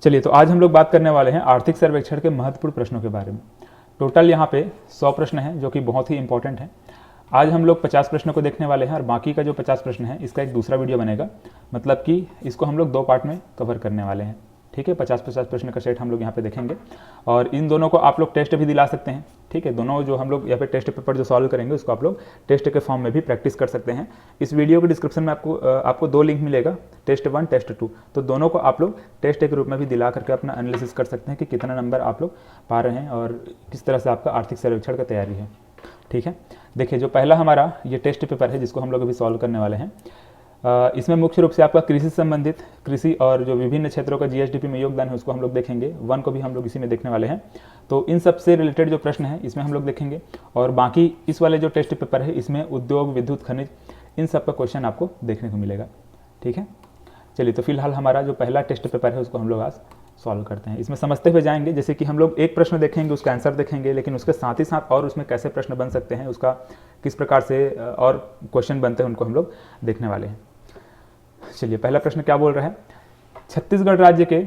चलिए, तो आज हम लोग बात करने वाले हैं आर्थिक सर्वेक्षण के महत्वपूर्ण प्रश्नों के बारे में। टोटल यहाँ पे 100 प्रश्न हैं जो कि बहुत ही इंपॉर्टेंट हैं। आज हम लोग 50 प्रश्नों को देखने वाले हैं और बाकी का जो 50 प्रश्न है इसका एक दूसरा वीडियो बनेगा, मतलब कि इसको हम लोग 2 पार्ट में कवर करने वाले हैं। ठीक है, 50-50 प्रश्न का सेट हम लोग यहाँ पे देखेंगे और इन दोनों को आप लोग टेस्ट भी दिला सकते हैं। ठीक है, दोनों जो हम लोग यहाँ पे टेस्ट पेपर जो सॉल्व करेंगे उसको आप लोग टेस्ट के फॉर्म में भी प्रैक्टिस कर सकते हैं। इस वीडियो के डिस्क्रिप्शन में आपको 2 लिंक मिलेगा, टेस्ट 1 टेस्ट 2। तो दोनों को आप लोग टेस्ट के रूप में भी दिला करके अपना एनालिसिस कर सकते हैं कि कितना नंबर आप लोग पा रहे हैं और किस तरह से आपका आर्थिक सर्वेक्षण का तैयारी है। ठीक है, देखिए जो पहला हमारा ये टेस्ट पेपर है जिसको हम लोग अभी सॉल्व करने वाले हैं, इसमें मुख्य रूप से आपका कृषि संबंधित कृषि और जो विभिन्न क्षेत्रों का जीएसडीपी में योगदान है उसको हम लोग देखेंगे। 1 को भी हम लोग इसी में देखने वाले हैं। तो इन सब से रिलेटेड जो प्रश्न है इसमें हम लोग देखेंगे और बाकी इस वाले जो टेस्ट पेपर है इसमें उद्योग, विद्युत, खनिज, इन सब का क्वेश्चन आपको देखने को मिलेगा। ठीक है, चलिए तो फिलहाल हमारा जो पहला टेस्ट पेपर है उसको हम लोग आज सॉल्व करते हैं। इसमें समझते हुए जाएंगे, जैसे कि हम लोग एक प्रश्न देखेंगे, उसका आंसर देखेंगे, लेकिन उसके साथ ही साथ और उसमें कैसे प्रश्न बन सकते हैं, उसका किस प्रकार से और क्वेश्चन बनते हैं उनको हम लोग देखने वाले हैं। चलिए, पहला प्रश्न क्या बोल रहा है, छत्तीसगढ़ राज्य के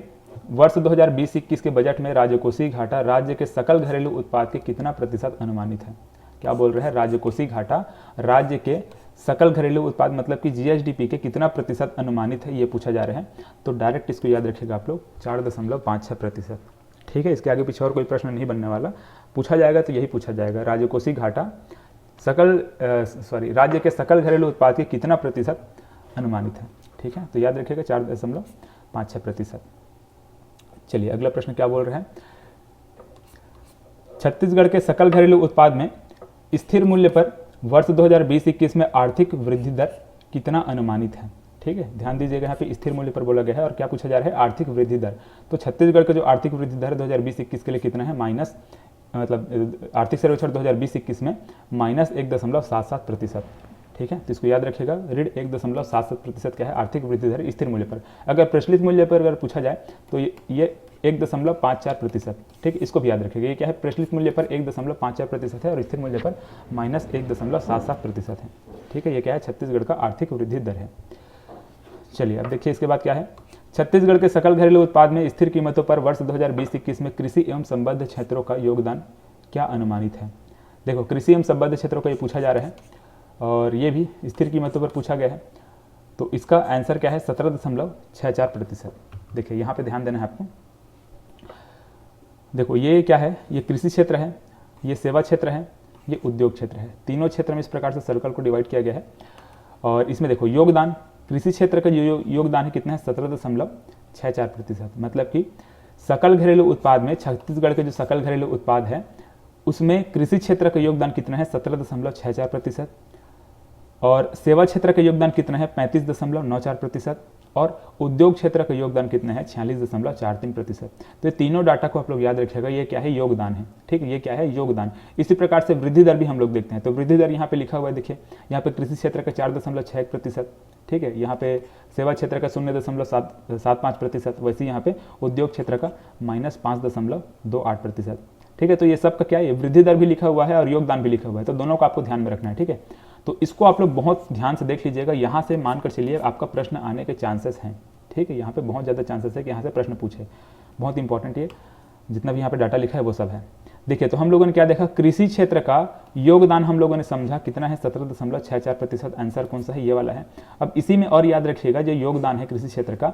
वर्ष 2020-21 के बजट में राजकोषीय घाटा राज्य के सकल घरेलू उत्पाद के कितना प्रतिशत अनुमानित है। क्या बोल रहे हैं, राजकोषीय घाटा राज्य के सकल घरेलू उत्पाद मतलब कि जीएसडीपी के कितना प्रतिशत अनुमानित है, ये पूछा जा रहा है। तो डायरेक्ट इसको याद रखिएगा आप लोग, 4.56%। ठीक है, इसके आगे पीछे और कोई प्रश्न नहीं बनने वाला, पूछा जाएगा तो यही पूछा जाएगा, राजकोषीय घाटा राज्य के सकल घरेलू उत्पाद के कितना प्रतिशत अनुमानित है। ठीक है, तो याद रखिएगा 4.56%। चलिए अगला प्रश्न क्या बोल रहे हैं, छत्तीसगढ़ के सकल घरेलू उत्पाद में स्थिर मूल्य पर वर्ष 2020-21 में आर्थिक वृद्धि दर कितना अनुमानित है। ठीक है, ध्यान दीजिएगा, यहाँ पे स्थिर मूल्य पर बोला गया है और क्या पूछा जा रहा है, आर्थिक वृद्धि दर। तो छत्तीसगढ़ का जो आर्थिक वृद्धि दर 2020-21 के लिए कितना है, मतलब आर्थिक सर्वेक्षण 2020-21 में -1.77%। ठीक है, तो इसको याद रखिएगा, ऋण 1.77% क्या है, आर्थिक वृद्धि दर स्थिर मूल्य पर। अगर प्रचलित मूल्य पर अगर पूछा जाए तो ये 1.54%। ठीक, इसको भी याद रखिएगा, ये क्या है, प्रचलित मूल्य पर 1.54% है और स्थिर मूल्य पर -1.77% है। ठीक है, ये क्या है, छत्तीसगढ़ का आर्थिक वृद्धि दर है। चलिए अब देखिए इसके बाद क्या है, छत्तीसगढ़ के सकल घरेलू उत्पाद में स्थिर कीमतों पर वर्ष 2020-21 में कृषि एवं संबद्ध क्षेत्रों का योगदान क्या अनुमानित है। देखो, कृषि एवं संबद्ध क्षेत्रों का ये पूछा जा रहा है और ये भी स्थिर कीमतों पर पूछा गया है। तो इसका आंसर क्या है, 17.64%। देखिए यहाँ पे ध्यान देना है आपको। देखो ये क्या है, ये कृषि क्षेत्र है, ये सेवा क्षेत्र है, ये उद्योग क्षेत्र है। तीनों क्षेत्र में इस प्रकार से सर्कल को डिवाइड किया गया है और इसमें देखो योगदान, कृषि क्षेत्र का योगदान है कितना है, 17.64%। मतलब कि सकल घरेलू उत्पाद में छत्तीसगढ़ के जो सकल घरेलू उत्पाद है उसमें कृषि क्षेत्र का योगदान कितना है, 17.64%। और सेवा क्षेत्र का योगदान कितना है, 35.94%। और उद्योग क्षेत्र का योगदान कितना है, 46.43%। तो ये तीनों डाटा को आप लोग याद रखिएगा, ये क्या है, योगदान है। ठीक है, ये क्या है, योगदान। इसी प्रकार से वृद्धि दर भी हम लोग देखते हैं। तो वृद्धि दर यहाँ पे लिखा हुआ है, देखिए यहाँ पे कृषि क्षेत्र का 4.61%। ठीक है, यहाँ पे सेवा क्षेत्र का 0.75%। वैसे यहाँ पे उद्योग क्षेत्र का -5.28%। ठीक है, तो ये सब का क्या है, वृद्धि दर भी लिखा हुआ है और योगदान भी लिखा हुआ है। तो दोनों को आपको ध्यान में रखना है। ठीक है, तो इसको आप लोग बहुत ध्यान से देख लीजिएगा, यहाँ से मानकर चलिए आपका प्रश्न आने के चांसेस हैं। ठीक है, यहाँ पे बहुत ज़्यादा चांसेस है कि यहाँ से प्रश्न पूछे, बहुत इंपॉर्टेंट ये जितना भी यहाँ पे डाटा लिखा है वो सब है। देखिए तो हम लोगों ने क्या देखा, कृषि क्षेत्र का योगदान हम लोगों ने समझा कितना है, 17.64%। आंसर कौन सा है, ये वाला है। अब इसी में और याद रखिएगा जो योगदान है कृषि क्षेत्र का,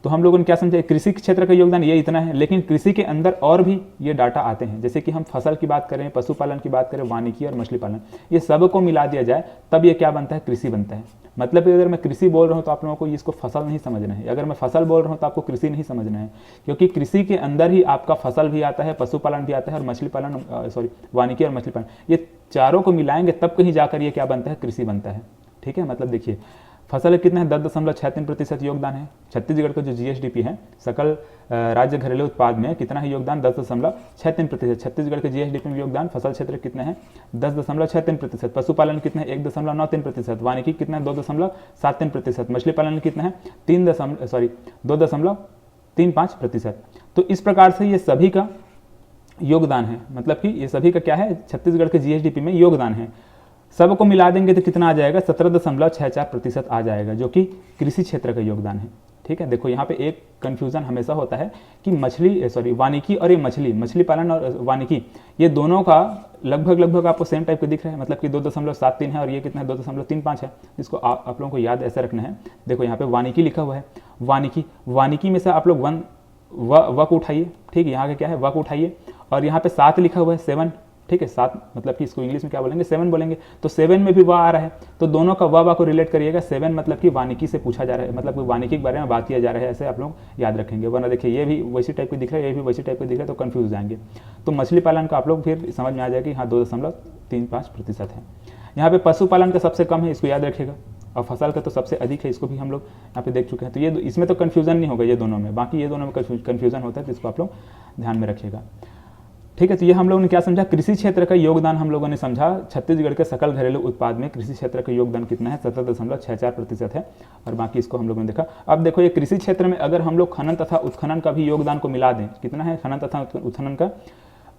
तो हम लोगों ने क्या समझा, कृषि क्षेत्र का योगदान ये इतना है, लेकिन कृषि के अंदर और भी ये डाटा आते हैं। जैसे कि हम फसल की बात करें, पशुपालन की बात करें, वानिकी और मछली पालन, ये सब को मिला दिया जाए तब ये क्या बनता है, कृषि बनता है। मतलब अगर मैं कृषि बोल रहा हूँ तो आप लोगों को इसको फसल नहीं समझना है, अगर मैं फसल बोल रहा हूँ तो आपको कृषि नहीं समझना है, क्योंकि कृषि के अंदर ही आपका फसल भी आता है, पशुपालन भी आता है और मछली पालन, वानिकी और मछली पालन, ये चारों को मिलाएंगे तब कहीं जाकर ये क्या बनता है, कृषि बनता है। ठीक है, मतलब देखिए फसल कितना है, 10.63% योगदान है। छत्तीसगढ़ का जो जीएसडीपी है, सकल राज्य घरेलू उत्पाद में कितना है योगदान, 10.63%। छत्तीसगढ़ के जीएसडीपी में योगदान फसल क्षेत्र कितना है, 10.63%। पशुपालन कितना है, 1.93%। वानिकी कितना है, 2.73%। मछली पालन कितना है, 2.35%। तो इस प्रकार से ये सभी का योगदान है, मतलब कि ये सभी का क्या है, छत्तीसगढ़ के जीएसडीपी में योगदान है। सबको मिला देंगे तो कितना आ जाएगा, 17.64% आ जाएगा, जो कि कृषि क्षेत्र का योगदान है। ठीक है। देखो यहाँ पे एक कन्फ्यूज़न हमेशा होता है कि वानिकी और ये मछली पालन और वानिकी ये दोनों का लगभग आपको सेम टाइप के दिख रहे हैं, मतलब कि 2.73 है और ये कितना है 2.35 है, जिसको आप लोगों को याद ऐसे रखना है। देखो यहाँ पे वानिकी लिखा हुआ है, वानिकी में से आप लोग व को उठाइए, ठीक है, यहाँ का क्या है व को उठाइए, और यहाँ पे 7 लिखा हुआ है 7, ठीक है 7 मतलब कि इसको इंग्लिश में क्या बोलेंगे 7 बोलेंगे, तो 7 में भी व आ रहा है, तो दोनों का व को रिलेट करिएगा। 7 मतलब कि वानिकी से पूछा जा रहा है, मतलब कि वानिकी के बारे में बात किया जा रहा है, ऐसे आप लोग याद रखेंगे। वरना देखिए ये भी वैसी टाइप के दिख रहा है, ये भी वैसी टाइप के दिख रहा है, तो कन्फ्यूज जाएंगे। तो मछली पालन का आप लोग फिर समझ में आ जाएगा कि हाँ 2.35% है। यहाँ पे पशुपालन का सबसे कम है, इसको याद रखिएगा, और फसल का तो सबसे अधिक है, इसको भी हम लोग यहाँ पे देख चुके हैं। तो ये इसमें तो कन्फ्यूजन नहीं होगा ये दोनों में, बाकी ये दोनों में कन्फ्यूजन होता है, तो इसको आप लोग ध्यान में रखिएगा, ठीक है। तो ये हम लोगों ने क्या समझा, कृषि क्षेत्र का योगदान हम लोगों ने समझा। छत्तीसगढ़ के सकल घरेलू उत्पाद में कृषि क्षेत्र का योगदान कितना है 17.64% है, और बाकी इसको हम लोगों ने देखा। अब देखो ये कृषि क्षेत्र में अगर हम लोग खनन तथा उत्खनन का भी योगदान को मिला दें, कितना है खनन तथा उत्खनन का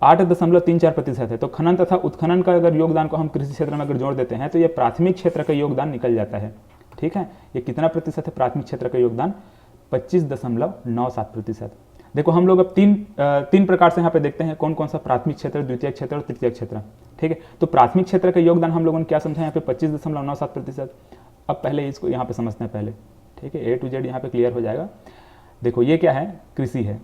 8.34% है। तो खनन तथा उत्खनन का अगर योगदान को हम कृषि क्षेत्र में अगर जोड़ देते हैं तो ये प्राथमिक क्षेत्र का योगदान निकल जाता है, ठीक है। ये कितना प्रतिशत है प्राथमिक क्षेत्र का योगदान 25.97%। देखो हम लोग अब तीन प्रकार से यहाँ पे देखते हैं कौन कौन सा प्राथमिक क्षेत्र, द्वितीय क्षेत्र और तृतीय क्षेत्र, ठीक है। तो प्राथमिक क्षेत्र का योगदान हम लोगों ने क्या समझा यहाँ पे 25.97%। अब पहले इसको यहाँ पे समझते हैं पहले, ठीक है, A to Z यहाँ पे क्लियर हो जाएगा। देखो ये क्या है, कृषि है,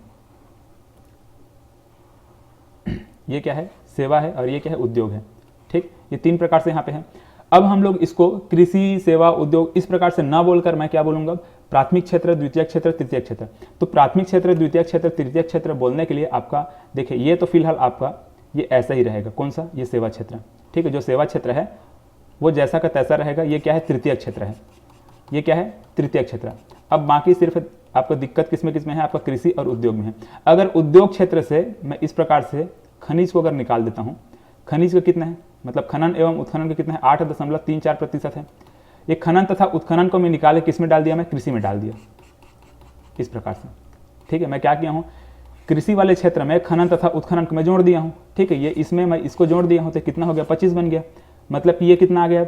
ये क्या है सेवा है, और ये क्या है उद्योग है, ठीक। ये 3 प्रकार से यहाँ पे है। अब हम लोग इसको कृषि, सेवा, उद्योग इस प्रकार से ना बोलकर मैं क्या बोलूँगा, प्राथमिक क्षेत्र, द्वितीय क्षेत्र, तृतीय क्षेत्र। तो प्राथमिक क्षेत्र, द्वितीय क्षेत्र, तृतीय क्षेत्र बोलने के लिए आपका देखिए ये तो फिलहाल आपका ये ऐसा ही रहेगा, कौन सा, ये सेवा क्षेत्र, ठीक है। जो सेवा क्षेत्र है वो जैसा का तैसा रहेगा। ये क्या है, तृतीय क्षेत्र है, ये क्या है, तृतीय क्षेत्र। अब बाकी सिर्फ आपको दिक्कत किस में है, आपका कृषि और उद्योग में है। अगर उद्योग क्षेत्र से मैं इस प्रकार से खनिज को अगर निकाल देता हूँ, खनिज का कितना है, मतलब खनन एवं उत्खनन का कितना है 8.34% है। ये खनन तथा उत्खनन को मैं निकाले किस में डाल दिया, मैं कृषि में डाल दिया, इस प्रकार से, ठीक है। मैं क्या किया हूँ, कृषि वाले क्षेत्र में खनन तथा उत्खनन को मैं जोड़ दिया हूँ, ठीक है। ये इसमें मैं इसको जोड़ दिया हूँ तो कितना हो गया 25 बन गया, मतलब कि ये कितना आ गया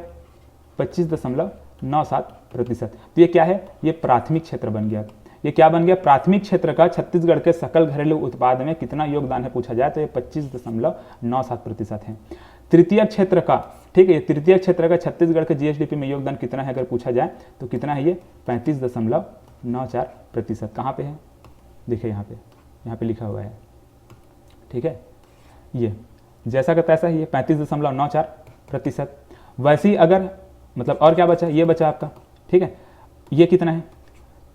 25.97%। तो ये क्या है, ये प्राथमिक क्षेत्र बन गया। ये क्या बन गया, प्राथमिक क्षेत्र का छत्तीसगढ़ के सकल घरेलू उत्पाद में कितना योगदान है पूछा जाए तो ये 25.97% है। तृतीय क्षेत्र का, ठीक है, ये तृतीय क्षेत्र का छत्तीसगढ़ के जीएसडीपी में योगदान कितना है अगर पूछा जाए तो कितना है, ये 35.94%। कहाँ पे है, देखिए यहाँ पे लिखा हुआ है, ठीक है। ये जैसा का तैसा ही है 35.94%। वैसे ही अगर मतलब और क्या बचा, ये बचा आपका, ठीक है। ये कितना है,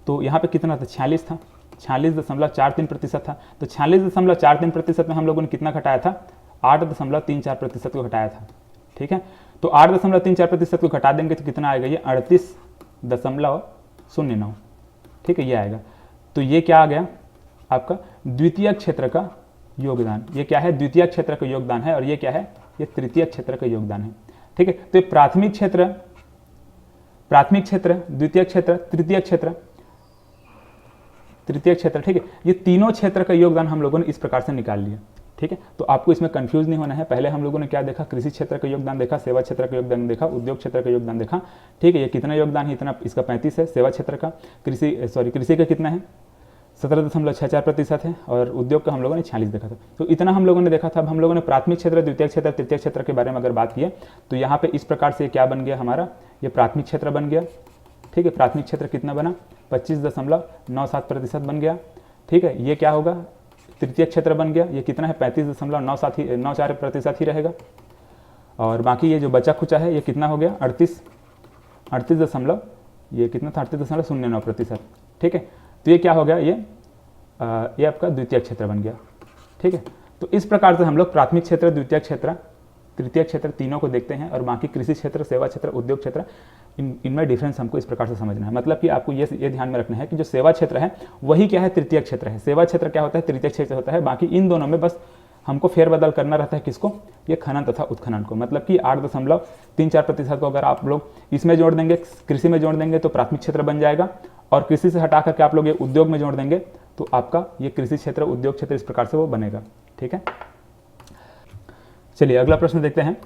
तो यहाँ पे कितना था 46 था, 46.43% था। तो 46.43% में हम लोगों ने कितना घटाया था, 8.34% को घटाया था, ठीक है। तो 8.34% को घटा देंगे तो कितना आएगा, ये 38.09, ठीक है, ये आएगा। तो ये क्या आ गया आपका द्वितीय क्षेत्र का योगदान। ये क्या है, द्वितीय क्षेत्र का योगदान है, और ये क्या है, ये तृतीय क्षेत्र का योगदान है, ठीक है। तो ये प्राथमिक क्षेत्र, द्वितीय क्षेत्र, तृतीय क्षेत्र, ठीक है। ये तीनों क्षेत्र का योगदान हम लोगों ने इस प्रकार से निकाल लिया, ठीक है। तो आपको इसमें कंफ्यूज नहीं होना है। पहले हम लोगों ने क्या देखा, कृषि क्षेत्र का योगदान देखा, सेवा क्षेत्र का योगदान देखा, उद्योग क्षेत्र का योगदान देखा, ठीक है। ये कितना योगदान है, इतना, इसका 35 है। सेवा क्षेत्र का कृषि का कितना है 17.64% है, और उद्योग का हम लोगों ने 46 देखा था। तो इतना हम लोगों ने देखा था। अब हम लोगों ने प्राथमिक क्षेत्र, द्वितीय क्षेत्र, तृतीय क्षेत्र के बारे में अगर बात की तो यहाँ पे इस प्रकार से क्या बन गया हमारा, ये प्राथमिक क्षेत्र बन गया, ठीक है। प्राथमिक क्षेत्र कितना बना, 25.97% बन गया, ठीक है। ये क्या होगा, तृतीय क्षेत्र बन गया, ये कितना है 35.94% ही रहेगा। और बाकी ये जो बचा खुचा है ये कितना हो गया 38.09%, ठीक है। तो ये क्या हो गया, ये आपका द्वितीय क्षेत्र बन गया, ठीक है। तो इस प्रकार से हम लोग प्राथमिक क्षेत्र, द्वितीय क्षेत्र, तृतीय क्षेत्र तीनों को देखते हैं, और बाकी कृषि क्षेत्र, सेवा क्षेत्र, उद्योग क्षेत्र, इनमें डिफरेंस हमको इस प्रकार से समझना है। मतलब कि आपको ये ध्यान में रखना है कि जो सेवा क्षेत्र है वही क्या है, तृतीय क्षेत्र है। सेवा क्षेत्र क्या होता है, तृतीय क्षेत्र होता है। बाकी इन दोनों में बस हमको फेरबदल करना रहता है, किसको, ये खनन तथा उत्खनन को। मतलब कि 8.34% को अगर आप लोग इसमें जोड़ देंगे, कृषि में जोड़ देंगे तो प्राथमिक क्षेत्र बन जाएगा, और कृषि से हटा करके आप लोग ये उद्योग में जोड़ देंगे तो आपका ये कृषि क्षेत्र, उद्योग क्षेत्र इस प्रकार से वो बनेगा, ठीक है। चलिए अगला प्रश्न देखते हैं।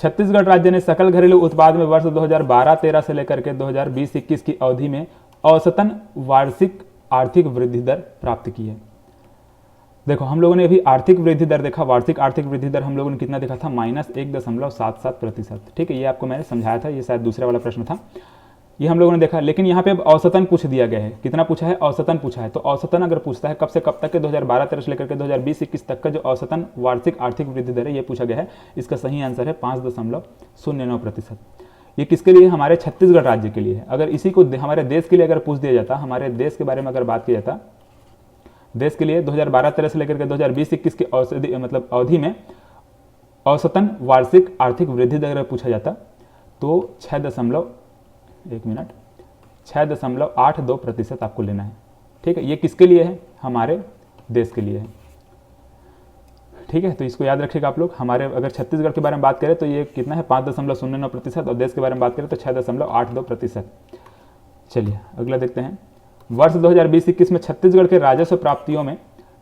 छत्तीसगढ़ राज्य ने सकल घरेलू उत्पाद में वर्ष 2012-13 से लेकर के 2020-21 की अवधि में औसतन वार्षिक आर्थिक वृद्धि दर प्राप्त की है। देखो हम लोगों ने अभी आर्थिक वृद्धि दर देखा, वार्षिक आर्थिक वृद्धि दर हम लोगों ने कितना देखा था, -1.77%। ठीक है, ये आपको मैंने समझाया था, ये शायद दूसरा वाला प्रश्न था, ये हम लोगों ने देखा। लेकिन यहाँ पे अब औसतन पूछ दिया गया है, कितना पूछा है, औसतन पूछा है। तो औसतन अगर पूछता है कब से कब तक के 2012-13 से लेकर के 2020-21 तक का जो औसतन वार्षिक आर्थिक वृद्धि दर है ये पूछा गया है, इसका सही आंसर है 5.09%। ये किसके लिए, हमारे छत्तीसगढ़ राज्य के लिए है। अगर इसी को हमारे देश के लिए अगर पूछ दिया जाता, हमारे देश के बारे में अगर बात किया जाता, देश के लिए 2012-13 से लेकर के 2020-21 की औसत मतलब अवधि में औसतन वार्षिक आर्थिक वृद्धि दर पूछा जाता तो 6.82% आपको लेना है। ठीक है, ये किसके लिए है, हमारे देश के लिए है। ठीक है, तो इसको याद रखिएगा आप लोग। हमारे अगर छत्तीसगढ़ के बारे में बात करें तो ये कितना है, 5.09% और देश के बारे में बात करें तो 6.82%। चलिए अगला देखते हैं। वर्ष 2020-21 में छत्तीसगढ़ के राजस्व प्राप्तियों में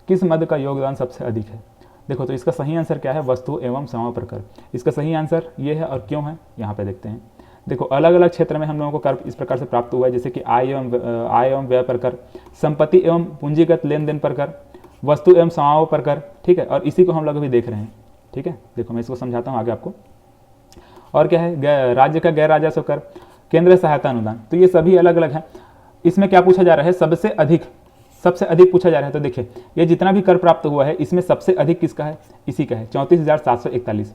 किस मद का योगदान सबसे अधिक है। देखो तो इसका सही आंसर क्या है, वस्तु एवं सेवा पर कर। इसका सही आंसर ये है, और क्यों है यहाँ पे देखते हैं। देखो अलग अलग क्षेत्र में हम लोगों को कर इस प्रकार से प्राप्त हुआ है, जैसे कि आय एवं व्यय पर कर, संपत्ति एवं पूंजीगत लेन देन पर कर, वस्तु एवं सेवाओं पर कर। ठीक है, और इसी को हम लोग अभी देख रहे हैं। ठीक है, देखो मैं इसको समझाता हूँ आगे आपको। और क्या है, राज्य का गैर राजस्व कर, केंद्रीय सहायता अनुदान। तो ये सभी अलग अलग हैं। इसमें क्या पूछा जा रहा है, सबसे अधिक पूछा जा रहा है। तो देखिए ये जितना भी कर प्राप्त हुआ है इसमें सबसे अधिक किसका है, इसी का है, 34,741।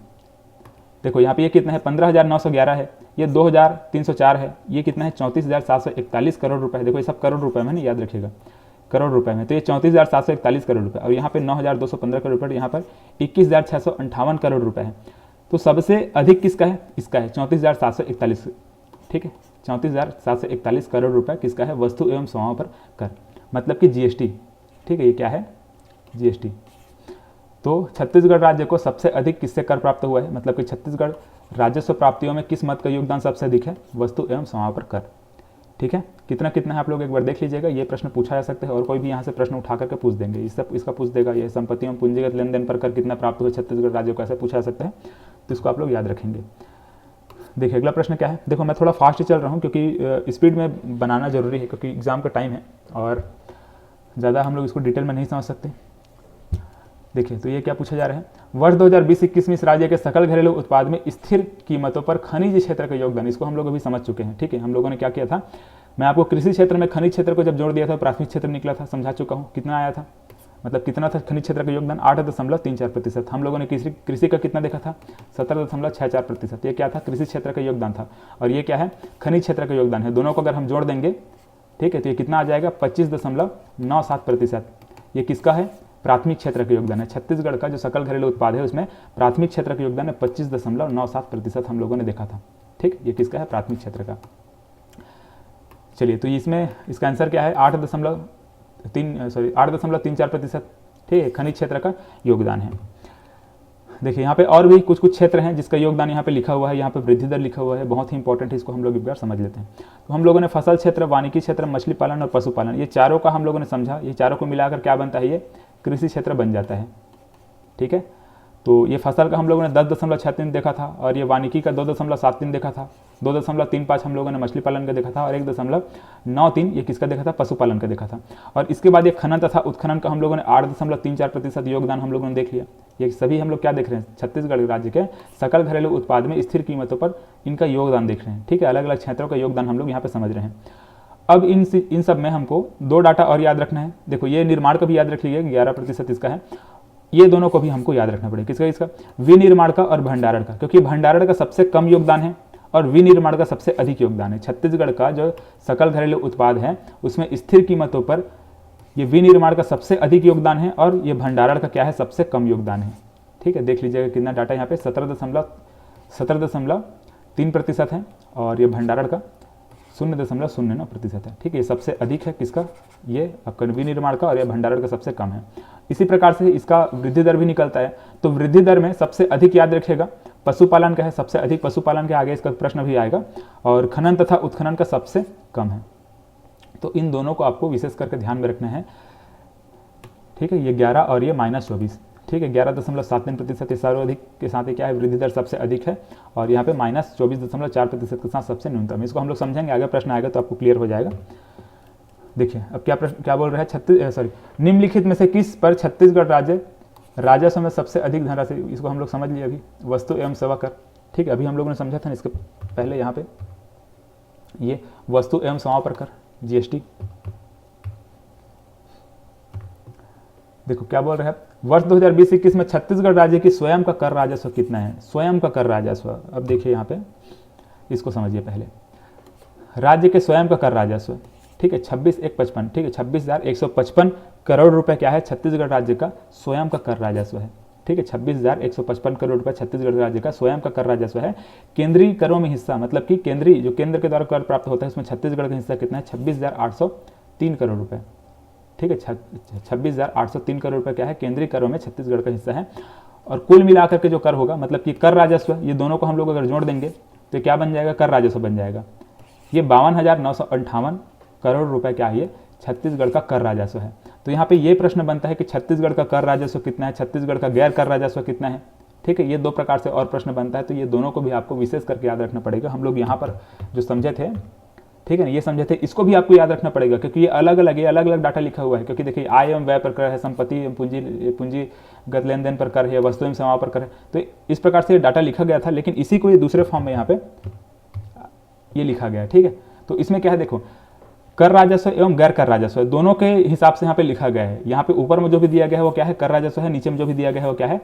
देखो यहाँ पे ये कितना है, 15,911 है, ये 2,304 है, ये कितना है, 34,741 करोड़ रुपए। देखो ये सब करोड़ रुपए में नहीं, याद रखिएगा करोड़ रुपए में। तो ये 34,741 करोड़ रुपए, और यहाँ पे 9,215 करोड़ रुपए, यहाँ पर 21,658 करोड़ रुपए है। तो सबसे अधिक किसका है, इसका है 34,741। ठीक है, 34,741 करोड़ रुपए किसका है, वस्तु एवं सेवाओं पर कर, मतलब कि जीएसटी। ठीक है, ये क्या है, जीएसटी। तो छत्तीसगढ़ राज्य को सबसे अधिक किससे कर प्राप्त हुआ है, मतलब कि छत्तीसगढ़ राजस्व प्राप्तियों में किस मद का योगदान सबसे अधिक है, वस्तु एवं सेवाओं पर कर। ठीक है, कितना कितना है आप लोग एक बार देख लीजिएगा। ये प्रश्न पूछा जा सकता है, और कोई भी यहाँ से प्रश्न उठा करके पूछ देंगे, इसका पूछ देगा। ये संपत्ति एवं पूंजीगत लेन देन पर कर कितना प्राप्त हुआ छत्तीसगढ़ राज्य को, ऐसे पूछा जा सकता है। तो इसको आप लोग याद रखेंगे। देखिए अगला प्रश्न क्या है। देखो मैं थोड़ा फास्ट चल रहा हूँ क्योंकि स्पीड में बनाना जरूरी है, क्योंकि एग्जाम का टाइम है और ज़्यादा हम लोग इसको डिटेल में नहीं समझ सकते। देखिए तो ये क्या पूछा जा रहा है, वर्ष 2020-21 में इस राज्य के सकल घरेलू उत्पाद में स्थिर कीमतों पर खनिज क्षेत्र का योगदान। इसको हम लोग अभी समझ चुके हैं। ठीक है, हम लोगों ने क्या किया था, मैं आपको कृषि क्षेत्र में खनिज क्षेत्र को जब जोड़ दिया था, प्राथमिक क्षेत्र निकला था, समझा चुका हूँ। कितना आया था, मतलब कितना था खनिज क्षेत्र का योगदान, 8.34%। हम लोगों ने कृषि का कितना देखा था, 17.64%। ये क्या था, कृषि क्षेत्र का योगदान था, और ये क्या है, खनिज क्षेत्र का योगदान है। दोनों को अगर हम जोड़ देंगे, ठीक है, तो ये कितना आ जाएगा, 25.97%। ये किसका है, प्राथमिक क्षेत्र का योगदान है। छत्तीसगढ़ का जो सकल घरेलू उत्पाद है उसमें प्राथमिक क्षेत्र का योगदान है 25.97% हम लोगों ने देखा था। ठीक, ये किसका है, प्राथमिक क्षेत्र का। चलिए तो इसमें इसका आंसर क्या है, 8.34%। ठीक है, खनिज क्षेत्र का योगदान है। देखिए यहाँ पे और भी कुछ क्षेत्र हैं जिसका योगदान यहाँ पे लिखा हुआ है, यहाँ पे वृद्धि दर लिखा हुआ है, बहुत ही इंपॉर्टेंट है, इसको हम लोग एक बार समझ लेते हैं। तो हम लोगों ने फसल क्षेत्र, वानिकी क्षेत्र, मछली पालन और पशुपालन, ये चारों का हम लोगों ने समझा। ये चारों को मिलाकर क्या बनता है, ये कृषि क्षेत्र बन जाता है। ठीक है, तो ये फसल का हम लोगों ने 10.63 देखा था, और ये वानिकी का 2.73 देखा था, 2.35 हम लोगों ने मछली पालन का देखा था, और 1.93 ये किसका देखा था, पशुपालन का देखा था। और इसके बाद ये खनन तथा उत्खनन का हम लोगों ने 8.34% योगदान हम लोगों ने देख लिया। ये सभी हम लोग क्या देख रहे हैं, छत्तीसगढ़ राज्य के सकल घरेलू उत्पाद में स्थिर कीमतों पर इनका योगदान देख रहे हैं। ठीक है, अलग अलग क्षेत्रों का योगदान हम लोग यहाँ पे समझ रहे हैं। अब इन सब में हमको दो डाटा और याद रखना है। देखो ये निर्माण का भी याद रख लीजिए, 11% इसका है। ये दोनों को भी हमको याद रखना पड़ेगा, किसका, इसका विनिर्माण का और भंडारण का, क्योंकि भंडारण का सबसे कम योगदान है और विनिर्माण का सबसे अधिक योगदान है। छत्तीसगढ़ का जो सकल घरेलू उत्पाद है उसमें स्थिर कीमतों पर ये विनिर्माण का सबसे अधिक योगदान है, और ये भंडारण का क्या है, सबसे कम योगदान है। ठीक है, देख लीजिएगा कितना डाटा यहाँ पे 17.3% है, और ये भंडारण का 0.09% है। ठीक है, ये सबसे अधिक है किसका, ये आपका विनिर्माण का, और ये भंडारण का सबसे कम है। इसी प्रकार से इसका वृद्धि दर भी निकलता है। तो वृद्धि दर में सबसे अधिक याद रखिएगा पशुपालन का है, सबसे अधिक पशुपालन के आगे इसका प्रश्न भी आएगा, और खनन तथा उत्खनन का सबसे कम है। तो इन दोनों को आपको विशेष करके ध्यान में रखना है। ठीक है, ये 11 और ये -24। ठीक है, 11.73% ये सर्वाधिक के साथ ही क्या है, वृद्धि दर सबसे अधिक है, और यहाँ पे -24.4% के साथ सबसे न्यूनतम। इसको हम लोग समझेंगे, आगे प्रश्न आएगा तो आपको क्लियर हो जाएगा। देखिए अब क्या प्रश्न क्या बोल रहा है, निम्नलिखित में से किस पर छत्तीसगढ़ राज्य राजस्व में सबसे अधिक धनराशि, इसको हम लोग समझ लिए अभी, वस्तु एवं सेवा कर। ठीक है, अभी हम लोगों ने समझा था ना इसके पहले, यहाँ पे ये वस्तु एवं सेवा पर कर, जीएसटी। देखो क्या बोल रहे हैं, वर्ष 2020-21 में छत्तीसगढ़ राज्य की स्वयं का कर राजस्व कितना है, स्वयं का कर राजस्व। अब देखिए यहाँ पे इसको समझिए पहले, राज्य के स्वयं का कर राजस्व, ठीक है, 26,155, ठीक है, 26,155 करोड़ रुपए क्या है, छत्तीसगढ़ राज्य का स्वयं का कर राजस्व है। ठीक है, 26,155 करोड़ रुपए छत्तीसगढ़ राज्य का स्वयं का कर राजस्व है। केंद्रीय करों में हिस्सा, मतलब कि केंद्रीय जो केंद्र के द्वारा कर प्राप्त होता है उसमें छत्तीसगढ़ का हिस्सा कितना है, 26,803 करोड़ रुपए। ठीक है, 26,803 करोड़ रुपए क्या है, केंद्रीय करों में छत्तीसगढ़ का हिस्सा है। और कुल मिलाकर के जो कर होगा, मतलब कि कर राजस्व, ये दोनों को हम लोग अगर जोड़ देंगे तो क्या बन जाएगा, कर राजस्व बन जाएगा। ये 52,958 करोड़ रुपए क्या है, ये छत्तीसगढ़ का कर राजस्व है। तो यहाँ पे ये प्रश्न बनता है कि छत्तीसगढ़ का कर राजस्व कितना है, छत्तीसगढ़ का गैर कर राजस्व कितना है। ठीक है, ये दो प्रकार से और प्रश्न बनता है, तो ये दोनों को भी आपको विशेष करके याद रखना पड़ेगा। हम लोग यहाँ पर जो समझे थे, ठीक है ना, ये समझे थे, इसको भी आपको याद रखना पड़ेगा, क्योंकि ये अलग अलग डाटा लिखा हुआ है। क्योंकि देखिए आय एवं व्यय पर कर है, संपत्ति एवं पूंजीगत लेन देन पर कर है, वस्तु एवं सेवा पर कर है। तो इस प्रकार से डाटा लिखा गया था, लेकिन इसी को ये दूसरे फॉर्म में यहाँ पे ये लिखा गया है। ठीक है, तो इसमें क्या है, देखो कर राजस्व एवं गैर कर राजस्व दोनों के हिसाब से यहाँ पे लिखा गया है। यहाँ पे ऊपर में जो भी दिया गया है वो क्या है, कर राजस्व है, नीचे में जो भी दिया गया है वो क्या है,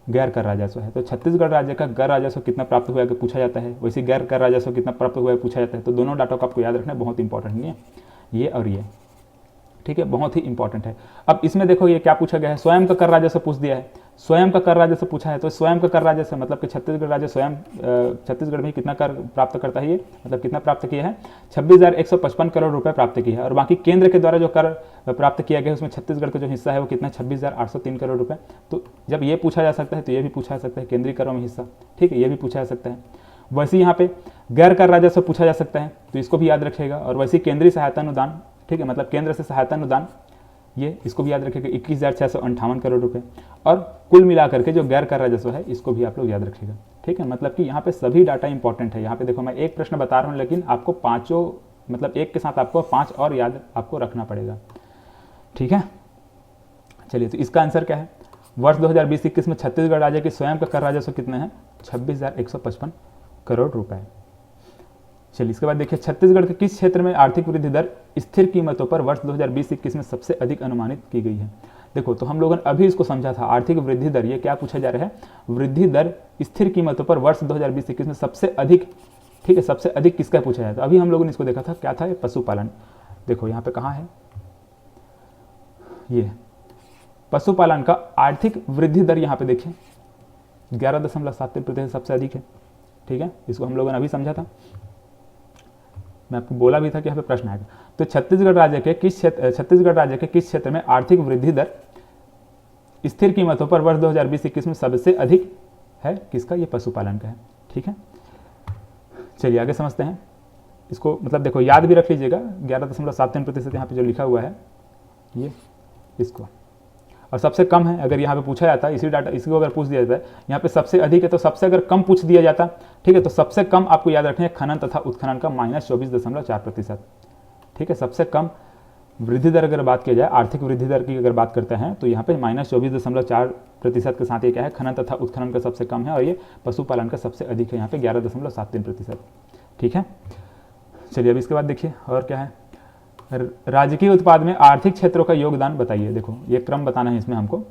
गैर कर राजस्व है। तो छत्तीसगढ़ राज्य का कर राजस्व कितना प्राप्त हुआ है पूछा जाता है, वैसे गैर कर राजस्व कितना प्राप्त हुआ है पूछा जाता है। तो दोनों डाटा को आपको याद रखना बहुत इंपॉर्टेंट नहीं है, ये और ये। ठीक है, बहुत ही इंपॉर्टेंट है। अब इसमें देखो ये क्या पूछा गया है, स्वयं का कर राजस्व पूछ दिया है, स्वयं का कर राजस्व पूछा है। तो स्वयं का कर राजस्व मतलब कि छत्तीसगढ़ राज्य स्वयं छत्तीसगढ़ में कितना कर प्राप्त करता है, ये मतलब कितना प्राप्त किया है, 26,155 करोड़ रुपए प्राप्त किया है। और बाकी केंद्र के द्वारा जो कर प्राप्त किया गया है उसमें छत्तीसगढ़ का जो हिस्सा है वो कितना, 26,803 करोड़ रुपए। तो जब ये पूछा जा सकता है तो ये भी पूछा जा सकता है, केंद्रीय करों में हिस्सा। ठीक है, ये भी पूछा जा सकता है। वैसे यहाँ पे गैर कर राजस्व पूछा जा सकता है, तो इसको भी याद रखिएगा। और वैसे केंद्रीय सहायता अनुदान, ठीक है, मतलब केंद्र से सहायता अनुदान, ये इसको भी याद रखिएगा, 21,658 करोड़ रुपए। और कुल मिलाकर के जो गैर कर राजस्व है इसको भी आप लोग याद रखिएगा। ठीक है, मतलब कि यहाँ पे सभी डाटा इंपॉर्टेंट है। यहाँ पे देखो मैं एक प्रश्न बता रहा हूँ, लेकिन आपको पांचों, मतलब एक के साथ आपको 5 और याद आपको रखना पड़ेगा। ठीक है, चलिए तो इसका आंसर क्या है, वर्ष 2020-21 में छत्तीसगढ़ राज्य की स्वयं का कर राजस्व कितना है, 26,155 करोड़ रुपए। चलिए इसके बाद देखिए, छत्तीसगढ़ के किस क्षेत्र में आर्थिक वृद्धि दर स्थिर कीमतों पर वर्ष 2020-21 में सबसे अधिक अनुमानित की गई है। देखो तो हम लोगों ने अभी इसको समझा था, आर्थिक वृद्धि दर, ये क्या पूछा जा रहा है, वृद्धि दर स्थिर कीमतों पर वर्ष 2020-21 में सबसे अधिक, ठीक है, सबसे अधिक किसका पूछा जाता है। अभी हम लोगों ने इसको देखा था, क्या था, ये पशुपालन। देखो यहाँ पे कहाँ है, ये पशुपालन का आर्थिक वृद्धि दर यहाँ पे देखिए 11.73% सबसे अधिक है। ठीक है, इसको हम लोगों ने अभी समझा था, मैं आपको बोला भी था कि यहाँ पे प्रश्न आएगा। तो छत्तीसगढ़ राज्य के किस क्षेत्र में आर्थिक वृद्धि दर स्थिर कीमतों पर वर्ष 2020-21 में सबसे अधिक है, किसका, ये पशुपालन का है। ठीक है, चलिए आगे समझते हैं इसको। मतलब देखो याद भी रख लीजिएगा, 11.73% यहाँ पे जो लिखा हुआ है ये, इसको। और सबसे कम है, अगर यहाँ पे पूछा जाता है इसी डाटा, इसको अगर पूछ दिया जाता है, यहाँ पे सबसे अधिक है तो सबसे अगर कम पूछ दिया जाता, ठीक है, तो सबसे कम आपको याद रखना है खनन तथा उत्खनन का -24.4%। ठीक है, सबसे कम वृद्धि दर अगर बात किया जाए, आर्थिक वृद्धि दर की अगर बात करते हैं तो यहाँ पे -24.4% के साथ ये क्या है, खनन तथा उत्खनन का सबसे कम है, और ये पशुपालन का सबसे अधिक है, यहाँ पे 11.73%। ठीक है, चलिए अब इसके बाद देखिए और क्या है, राजकीय उत्पाद में आर्थिक क्षेत्रों का योगदान बताइए। देखो ये क्रम बताना है इसमें हमको,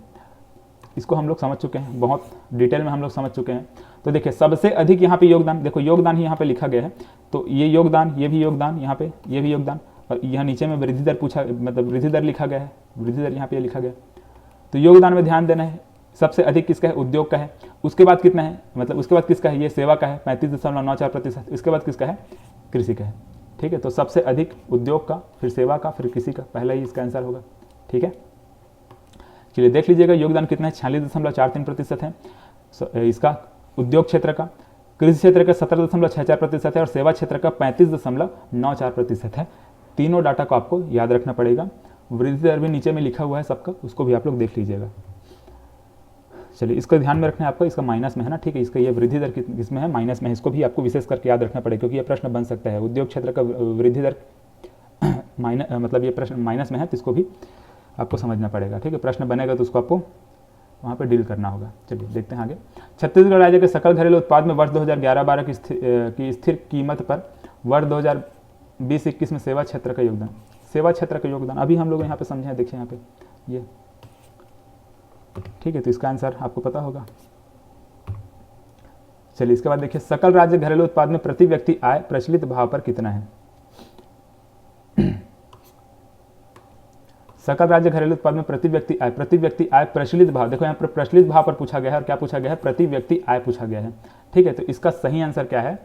इसको हम लोग समझ चुके हैं, बहुत डिटेल में हम लोग समझ चुके हैं। तो देखिए सबसे अधिक यहाँ पे योगदान, देखो योगदान ही यहाँ पे लिखा गया है, तो ये योगदान, ये भी योगदान, यहाँ पे ये भी योगदान, और यहाँ नीचे में वृद्धि दर पूछा, मतलब वृद्धि दर लिखा गया है, वृद्धि दर यहाँ पे लिखा गया। तो योगदान में ध्यान देना है, सबसे अधिक किसका है, उद्योग का है। उसके बाद कितना है, मतलब उसके बाद किसका है, ये सेवा का है 35.94%। इसके बाद किसका है, कृषि का है। ठीक है, तो सबसे अधिक उद्योग का, फिर सेवा का, फिर कृषि का, पहला ही इसका आंसर होगा। ठीक है, चलिए देख लीजिएगा योगदान कितना है, 46.43% है इसका उद्योग क्षेत्र का, कृषि क्षेत्र का 17.64% है, और सेवा क्षेत्र का 35.94% है। तीनों डाटा को आपको याद रखना पड़ेगा। वृद्धि दर भी नीचे में लिखा हुआ है सबका, उसको भी आप लोग देख लीजिएगा। चलिए इसका ध्यान में रखना है आपको, इसका माइनस में है ना। ठीक है, इसका ये वृद्धि दर किसमें है, माइनस में है, इसको भी आपको विशेष करके याद रखना पड़ेगा, क्योंकि ये प्रश्न बन सकता है। उद्योग क्षेत्र का वृद्धि दर मतलब ये प्रश्न माइनस में है तो इसको भी आपको समझना पड़ेगा, ठीक है। प्रश्न बनेगा तो उसको आपको वहाँ पे डील करना होगा। चलिए देखते हैं आगे। छत्तीसगढ़ राज्य के सकल घरेलू उत्पाद में वर्ष 2011-12 की स्थिर कीमत पर वर्ष 2020-21 में सेवा क्षेत्र का योगदान, सेवा क्षेत्र का योगदान अभी हम लोग यहाँ पे समझे हैं, देखिए यहाँ पे ये, ठीक है। तो इसका आंसर आपको पता होगा। चलिए इसके बाद देखिए, सकल राज्य घरेलू उत्पाद में प्रति व्यक्ति आय प्रचलित भाव पर कितना है। सकल राज्य घरेलू उत्पाद में प्रति व्यक्ति आय प्रचलित भाव, देखो यहाँ पर प्रचलित भाव पर पूछा गया है और क्या पूछा गया है, प्रति व्यक्ति आय पूछा गया है, ठीक है। तो इसका सही आंसर क्या है,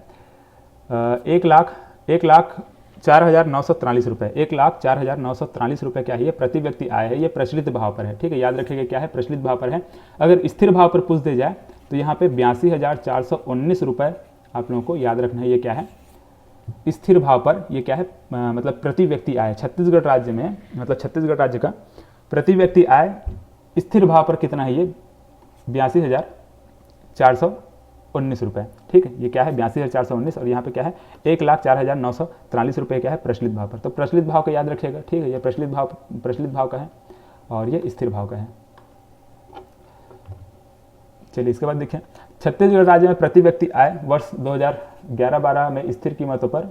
1,04,943 रुपये, 1,04,943 रुपये क्या है, ये प्रति व्यक्ति आय है, ये प्रचलित भाव पर है, ठीक है। याद रखिएगा क्या है, प्रचलित भाव पर है। अगर स्थिर भाव पर पूछ दे जाए तो यहाँ पे 82,419 रुपये आप लोगों को याद रखना है, ये क्या है, स्थिर भाव पर ये क्या है, मतलब प्रति व्यक्ति आय। छत्तीसगढ़ राज्य में, मतलब छत्तीसगढ़ राज्य का प्रति व्यक्ति आय स्थिर भाव पर कितना है, ये 82,419 रुपये, ठीक है। ये क्या है 82,419 और यहाँ पे क्या है 1,04,943 रुपये क्या है प्रचलित भाव पर। तो प्रचलित भाव का याद रखिएगा, ठीक है। ये प्रचलित भाव का है और ये स्थिर भाव का है। चलिए इसके बाद देखिए, छत्तीसगढ़ राज्य में प्रति व्यक्ति आय वर्ष 2011-12 में स्थिर कीमतों पर,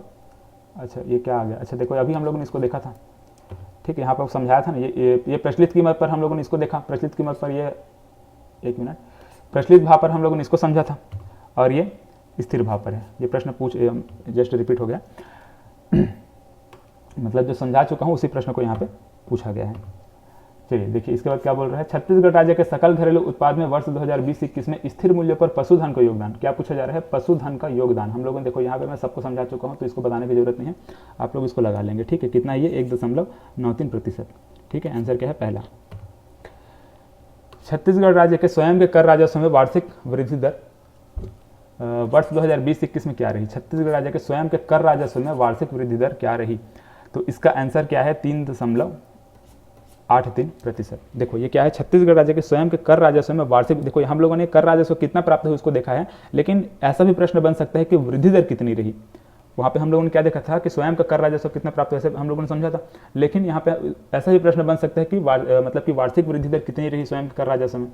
अच्छा ये क्या आ गया, अच्छा देखो अभी हम लोगों ने इसको देखा था, ठीक है। यहाँ पर समझाया था ना, ये प्रचलित कीमत पर हम लोगों ने इसको देखा, प्रचलित कीमत पर ये, एक मिनट, प्रचलित भाव पर हम लोगों ने इसको समझा था और ये स्थिर भाव पर है। ये प्रश्न जस्ट रिपीट हो गया, मतलब जो समझा चुका हूँ उसी प्रश्न को यहाँ पे पूछा गया है। चलिए देखिए इसके बाद क्या बोल रहा है, छत्तीसगढ़ राज्य के सकल घरेलू उत्पाद में वर्ष 2020-21 में स्थिर मूल्य पर पशुधन का योगदान, क्या पूछा जा रहा है, पशुधन का योगदान। हम लोगों ने देखो यहाँ पे मैं सबको समझा चुका हूँ तो इसको बताने की जरूरत नहीं है, आप लोग इसको लगा लेंगे, ठीक है। कितना है ये 1.93%, ठीक है। आंसर क्या है पहला। छत्तीसगढ़ राज्य के स्वयं के कर राजस्व में वार्षिक वृद्धि दर वर्ष 2020-21 में क्या रही। छत्तीसगढ़ राज्य के स्वयं के कर राजस्व में वार्षिक वृद्धि दर क्या रही, तो इसका आंसर क्या है 3.83%। देखो ये क्या है, छत्तीसगढ़ राज्य के स्वयं के कर राजस्व में वार्षिक, देखो हम लोगों ने कर राजस्व कितना प्राप्त हुआ उसको देखा है, लेकिन ऐसा भी प्रश्न बन सकता है कि वृद्धि दर कितनी रही। वहाँ पे हम लोगों ने क्या देखा था कि स्वयं का कर राजस्व कितना प्राप्त हुआ, ऐसे हम लोगों ने समझा था। लेकिन यहाँ पे ऐसा भी प्रश्न बन सकता है कि मतलब कि वार्षिक वृद्धि दर कितनी रही स्वयं के कर राजस्व में,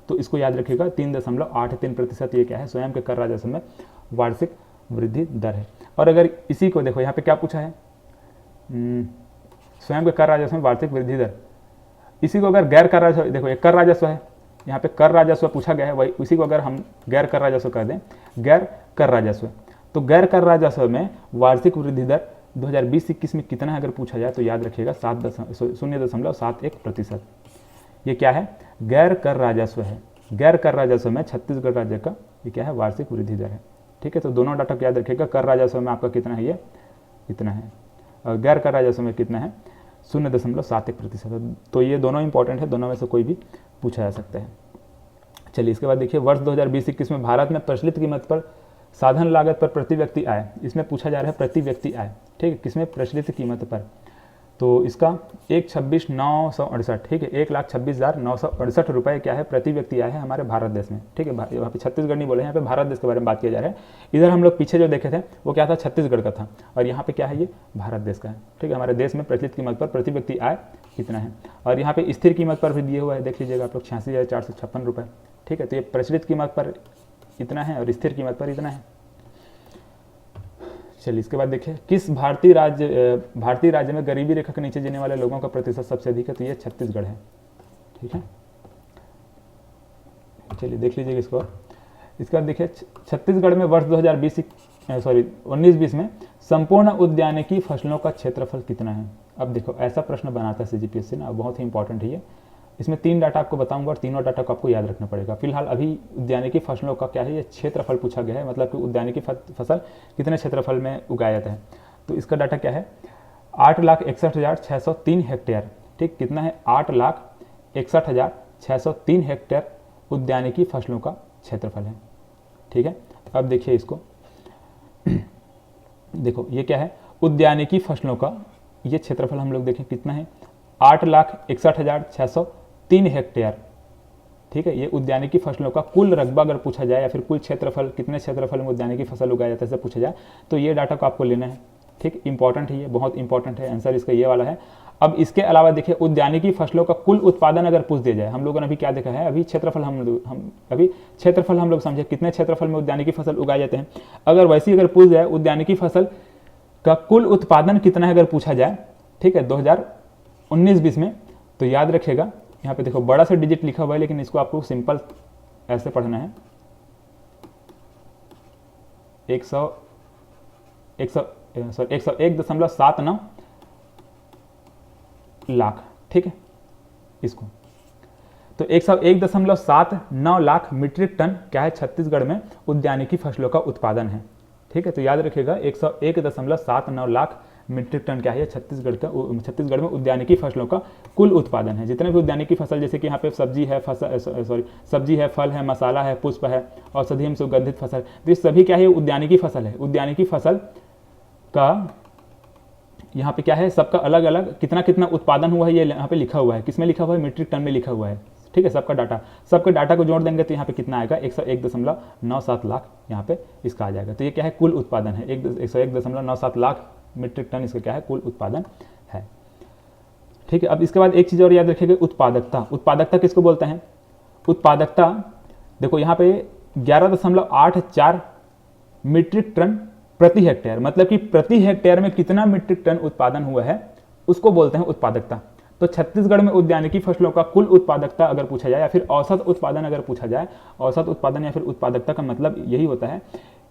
तो इसको याद रखिएगा 3.83% ये क्या है, स्वयं के कर राजस्व में वार्षिक वृद्धि दर है। और अगर इसी को देखो यहाँ पे क्या पूछा है, स्वयं के कर राजस्व में वार्षिक वृद्धि दर, इसी को अगर गैर कर राजस्व, देखो एक कर राजस्व है, यहाँ पे कर राजस्व पूछा गया है, वही उसी को अगर हम गैर कर राजस्व कर दें, गैर कर राजस्व, तो गैर कर राजस्व में वार्षिक वृद्धि दर 2020-21 में कितना है अगर पूछा जाए तो याद रखिएगा 0.71%। ये क्या है, गैर कर राजस्व है। गैर कर राजस्व में छत्तीसगढ़ राज्य का ये क्या है, वार्षिक वृद्धि दर है, ठीक है। तो दोनों डाटा को याद रखिएगा, कर राजस्व में आपका कितना है, ये इतना है, और गैर कर राजस्व में कितना है 0.71%। तो ये दोनों इंपॉर्टेंट है, दोनों में से कोई भी पूछा जा सकता है। चलिए इसके बाद देखिए, वर्ष 2020-21 में भारत में प्रचलित कीमत पर साधन लागत पर प्रति व्यक्ति आय, इसमें पूछा जा रहा है प्रति व्यक्ति आय, ठीक है, किसमें, प्रचलित कीमत पर। तो इसका 126,968, ठीक है, 1,26,968 रुपये क्या है प्रति व्यक्ति आय है हमारे भारत देश में, ठीक है। यहाँ पे छत्तीसगढ़ नहीं बोले, यहाँ पे भारत देश के बारे में बात किया जा रहा है। इधर हम लोग पीछे जो देखे थे वो क्या था, छत्तीसगढ़ का था, और यहाँ पे क्या है, ये भारत देश का है, ठीक है। हमारे देश में प्रचलित कीमत पर प्रति व्यक्ति आय कितना है, और यहाँ पे स्थिर कीमत पर भी दिया हुआ है, देख लीजिएगा आप लोग 86,456 रुपये, ठीक है। तो ये प्रचलित कीमत पर इतना है और स्थिर कीमत पर इतना है। चलिए इसके बाद देखिए, किस भारतीय राज्य में गरीबी रेखा के नीचे जीने वाले लोगों का प्रतिशत सबसे अधिक है, तो ये छत्तीसगढ़ है, ठीक है। चलिए देख लीजिएगा इसको। इसके बाद देखिए, छत्तीसगढ़ में वर्ष 19-20 में संपूर्ण उद्यानिकी फसलों का क्षेत्रफल कितना है। अब देखो ऐसा प्रश्न बनाता है CGPSC ना, बहुत ही इंपॉर्टेंट है ये। इसमें 3 डाटा आपको बताऊंगा और तीनों डाटा को आपको याद रखना पड़ेगा। फिलहाल अभी उद्यानिकी फसलों का क्या है, ये क्षेत्रफल पूछा गया है, मतलब कि उद्यानिकी फसल कितने क्षेत्रफल में उगाया जाता है। तो इसका डाटा क्या है, 8,61,603 हेक्टेयर, ठीक, कितना है, 8,61,603 हेक्टेयर उद्यानिकी फसलों का क्षेत्रफल है, ठीक है। अब देखिए इसको, देखो ये क्या है, उद्यानिकी फसलों का ये क्षेत्रफल हम लोग देखें कितना है, 8,61,603 हेक्टेयर, ठीक है। ये उद्यानिकी फसलों का कुल रकबा अगर पूछा जाए, या फिर कुल क्षेत्रफल, कितने क्षेत्रफल में उद्यानिकी फसल उगाया जाता है, ऐसे पूछा जाए, तो ये डाटा को आपको लेना है, ठीक, इंपॉर्टेंट है ये, बहुत इंपॉर्टेंट है, आंसर इसका ये वाला है। अब इसके अलावा देखिए उद्यानिकी फसलों का कुल उत्पादन अगर पूछ दिया जाए, हम लोगों ने अभी क्या देखा है, अभी क्षेत्रफल हम लोग समझे कितने क्षेत्रफल में उद्यानिकी फसल उगाए जाते हैं। अगर वैसी अगर पूछ जाए उद्यानिकी फसल का कुल उत्पादन कितना है अगर पूछा जाए, ठीक है, 2019-20 में, तो याद रखिएगा यहाँ पे देखो बड़ा सा डिजिट लिखा हुआ है, लेकिन इसको आपको सिंपल ऐसे पढ़ना है, 101.79 लाख, ठीक है, इसको तो 101.79 लाख मीट्रिक टन क्या है छत्तीसगढ़ में उद्यानिकी फसलों का उत्पादन है, ठीक है। तो याद रखिएगा 101.79 लाख मीट्रिक टन क्या है छत्तीसगढ़ में उद्यानिकी फसलों का कुल उत्पादन है। जितने भी उद्यानिकी फसल, जैसे कि यहाँ पे सब्जी है, सब्जी है, फल है, मसाला है, पुष्प है, औषधि एवं सुगंधित फसल, तो ये सभी क्या है उद्यानिकी फसल है। उद्यानिकी फसल का यहाँ पे क्या है, सबका अलग अलग कितना कितना उत्पादन हुआ है ये यहाँ पे लिखा हुआ है, किसमें लिखा हुआ है, मीट्रिक टन में लिखा हुआ है, ठीक है। सबके डाटा को जोड़ देंगे तो यहाँ पे कितना आएगा, 101.97 लाख यहाँ पे इसका आ जाएगा। तो ये क्या है, कुल उत्पादन है, 101.97 लाख मीट्रिक टन इसका क्या है, कुल उत्पादन है, ठीक है। अब इसके बाद एक चीज़ और याद रखिएगा, उत्पादकता किसको बोलते हैं। उत्पादकता देखो यहाँ पे 11.84 मीट्रिक टन प्रति हेक्टेयर, मतलब कि प्रति हेक्टेयर में कितना मीट्रिक टन उत्पादन हुआ है उसको बोलते हैं उत्पादकता। तो छत्तीसगढ़ में उद्यानिकी फसलों का कुल उत्पादकता अगर पूछा जाए या फिर औसत उत्पादन अगर पूछा जाए, औसत उत्पादन या फिर उत्पादकता का मतलब यही होता है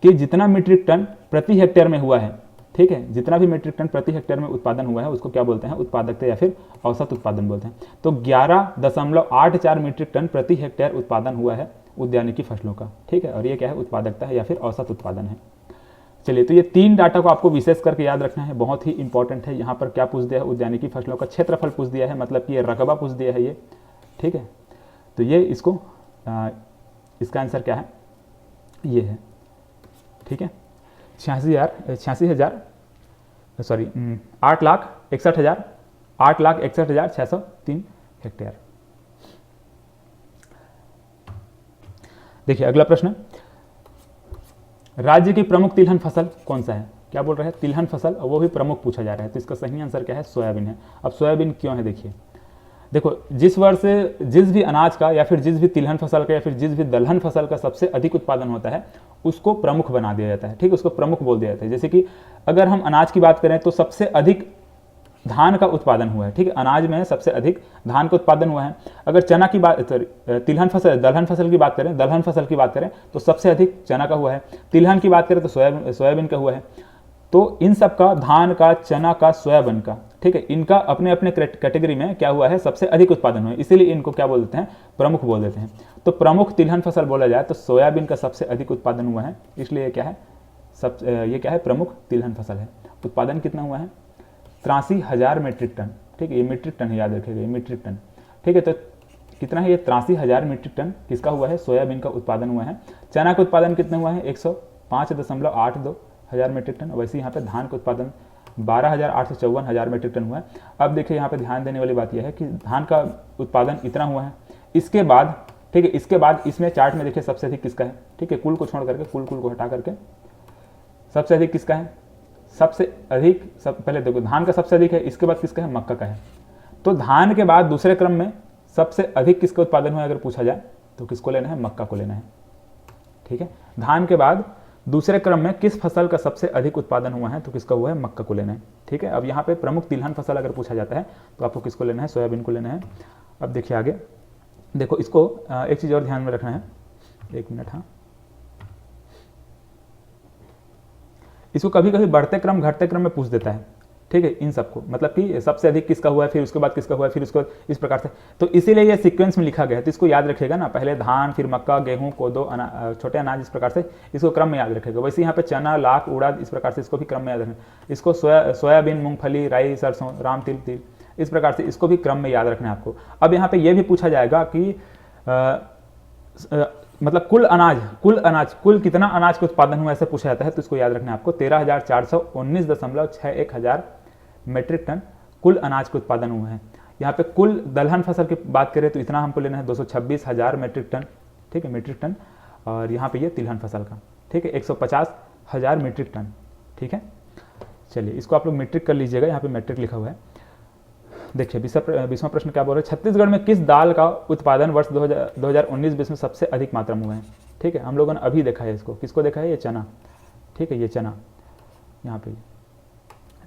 कि जितना मीट्रिक टन प्रति हेक्टेयर में हुआ है, ठीक है, जितना भी मीट्रिक टन प्रति हेक्टेयर में उत्पादन हुआ है उसको क्या बोलते हैं, उत्पादकता या फिर औसत उत्पादन बोलते हैं। तो 11.84 मीट्रिक टन प्रति हेक्टेयर उत्पादन हुआ है उद्यानिकी फसलों का, ठीक है, और ये क्या है, उत्पादकता है या फिर औसत उत्पादन है। चलिए, तो ये 3 डाटा को आपको विशेष करके याद रखना है, बहुत ही इंपॉर्टेंट है। यहाँ पर क्या पूछ दिया है, उद्यानिकी फसलों का क्षेत्रफल पूछ दिया है, मतलब कि ये रकबा पूछ दिया है ये, ठीक है। तो ये इसको इसका आंसर क्या है, ये है, ठीक है, 8,61,603 हेक्टेयर। देखिए अगला प्रश्न, राज्य की प्रमुख तिलहन फसल कौन सा है। क्या बोल रहे हैं, तिलहन फसल, और वो भी प्रमुख पूछा जा रहा है। तो इसका सही आंसर क्या है, सोयाबीन है। अब सोयाबीन क्यों है, देखो जिस वर्ष जिस भी अनाज का या फिर जिस भी तिलहन फसल का या फिर जिस भी दलहन फसल का सबसे अधिक उत्पादन होता है उसको प्रमुख बना दिया जाता है, ठीक है, उसको प्रमुख बोल दिया जाता है। जैसे कि अगर हम अनाज की बात करें तो सबसे अधिक धान का उत्पादन हुआ है, ठीक है, अनाज में सबसे अधिक धान का उत्पादन हुआ है। अगर चना की बात, दलहन फसल की बात करें तो सबसे अधिक चना का हुआ है। तिलहन की बात करें तो सोयाबीन का हुआ है। तो इन सब का, धान का, चना का, सोयाबीन का, ठीक है, इनका अपने अपने कैटेगरी में क्या हुआ है, सबसे अधिक उत्पादन हुआ है, इसीलिए इनको क्या बोल देते हैं, प्रमुख बोल देते हैं। तो प्रमुख तिलहन फसल बोला जाए तो सोयाबीन का सबसे अधिक उत्पादन हुआ है, इसलिए क्या है, ये क्या है, प्रमुख तिलहन फसल है। उत्पादन कितना हुआ है, 83,000 मीट्रिक टन, ठीक है, ये मीट्रिक टन है, याद रखिएगा, ये मीट्रिक टन, ठीक है। तो कितना है ये, 83,000 मीट्रिक टन किसका हुआ है, सोयाबीन का उत्पादन हुआ है। चना का उत्पादन कितना हुआ है, 105.82 हज़ार मीट्रिक टन। वैसे यहाँ पे धान का उत्पादन 12,854 मीट्रिक टन हुआ है। अब देखिए यहाँ पे ध्यान देने वाली बात यह है कि धान का उत्पादन इतना हुआ है, इसके बाद, ठीक है, इसके बाद इसमें चार्ट में देखिए सबसे अधिक किसका है, ठीक है, कुल को छोड़ करके, कुल को हटा करके सबसे अधिक किसका है, पहले देखो धान का सबसे अधिक है, इसके बाद किसका है, मक्का का है। तो धान के बाद दूसरे क्रम में सबसे अधिक किसका उत्पादन हुआ अगर पूछा जाए तो किसको लेना है, मक्का को लेना है, ठीक है। धान के बाद दूसरे क्रम में किस फसल का सबसे अधिक उत्पादन हुआ है तो किसका हुआ है, मक्का को लेना है, ठीक है। अब यहाँ पे प्रमुख तिलहन फसल अगर पूछा जाता है तो आपको किसको लेना है, सोयाबीन को लेना है। अब देखिए आगे, देखो इसको एक चीज़ और ध्यान में रखना है, एक मिनट, हाँ, इसको कभी कभी बढ़ते क्रम घटते क्रम में पूछ देता है, ठीक है, इन सबको, मतलब कि सबसे अधिक किसका हुआ है, फिर उसके बाद किसका हुआ है, फिर उसको इस प्रकार से। तो इसीलिए ये सीक्वेंस में लिखा गया है, तो इसको याद रखिएगा ना, पहले धान, फिर मक्का, गेहूं, कोदो, छोटे अनाज, इस प्रकार से इसको क्रम में याद रखेगा। वैसे यहाँ पे चना, लाख, उड़द, इस प्रकार से इसको भी क्रम में याद रखें। इसको सोयाबीन, मूंगफली, राई, सरसों, राम तिल, इस प्रकार से इसको भी क्रम में याद रखना है आपको। अब यहाँ पे ये भी पूछा जाएगा कि मतलब कुल कितना अनाज का उत्पादन हुआ ऐसे पूछा जाता है, तो इसको याद रखना है आपको, 13,419.61 हज़ार मीट्रिक टन कुल अनाज का उत्पादन हुआ है। यहाँ पे कुल दलहन फसल की बात करें तो इतना हमको लेना है 226,000 मीट्रिक टन, ठीक है, मीट्रिक टन। और यहाँ पे ये तिलहन फसल का, ठीक है, 150,000 मीट्रिक टन, ठीक है। चलिए इसको आप लोग मैट्रिक कर लीजिएगा, यहाँ पे मैट्रिक लिखा हुआ है। देखिए 20वां प्रश्न क्या बोल रहे हैं, छत्तीसगढ़ में किस दाल का उत्पादन वर्ष 2019-20 में सबसे अधिक मात्रा में हुआ है। ठीक है, हम लोगों ने अभी देखा है इसको, किसको देखा है, ये चना। ठीक है, ये चना यहाँ पे,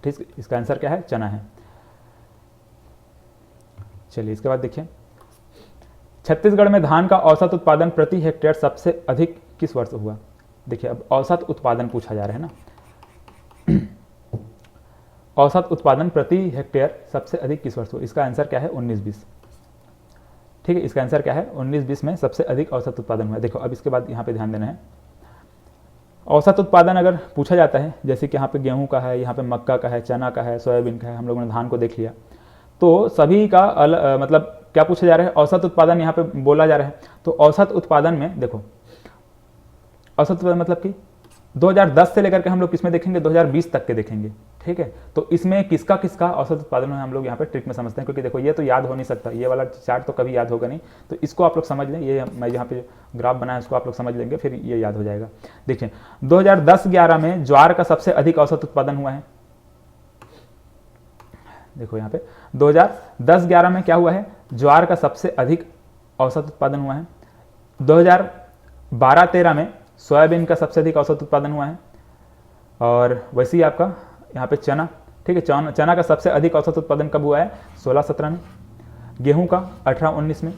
ठीक, इसका आंसर क्या है, चना है। चलिए इसके बाद देखिए, छत्तीसगढ़ में धान का औसत उत्पादन प्रति हेक्टेयर सबसे अधिक किस वर्ष हुआ। देखिए अब औसत उत्पादन पूछा जा रहा है ना, औसत उत्पादन प्रति हेक्टेयर सबसे अधिक किस वर्ष हुआ, इसका आंसर क्या है, 19-20। ठीक है, इसका आंसर क्या है, 19-20 में सबसे अधिक औसत उत्पादन हुआ है। देखो अब इसके बाद यहाँ पे ध्यान देना है, औसत उत्पादन अगर पूछा जाता है, जैसे कि यहाँ पे गेहूं का है, यहाँ पे मक्का का है, चना का है, सोयाबीन का है, हम लोगों ने धान को देख लिया, तो सभी का मतलब क्या पूछा जा रहा है, औसत उत्पादन यहाँ पे बोला जा रहा है। तो औसत उत्पादन में देखो, औसत उत्पादन मतलब कि 2010 से लेकर के हम लोग किसमें देखेंगे, 2020 तक के देखेंगे। ठीक है, तो इसमें किसका किसका औसत उत्पादन है हम लोग यहाँ पे ट्रिक में समझते हैं, क्योंकि देखो ये तो याद हो नहीं सकता, ये वाला चार्ट तो कभी याद होगा नहीं, तो इसको आप लोग समझ लें, ये मैं यहाँ पे ग्राफ बनाया उसको आप लोग समझ लेंगे, फिर ये याद हो जाएगा। देखिए 2010-11 में ज्वार का सबसे अधिक औसत उत्पादन हुआ है। देखो यहाँ पे 2010-11 में क्या हुआ है, ज्वार का सबसे अधिक औसत उत्पादन हुआ है। 2012-13 में सोयाबीन का सबसे अधिक औसत उत्पादन हुआ है। और वैसे ही आपका यहाँ पे चना, ठीक है, चना का सबसे अधिक औसत उत्पादन कब हुआ है, 16-17 में, गेहूं का 18-19 में,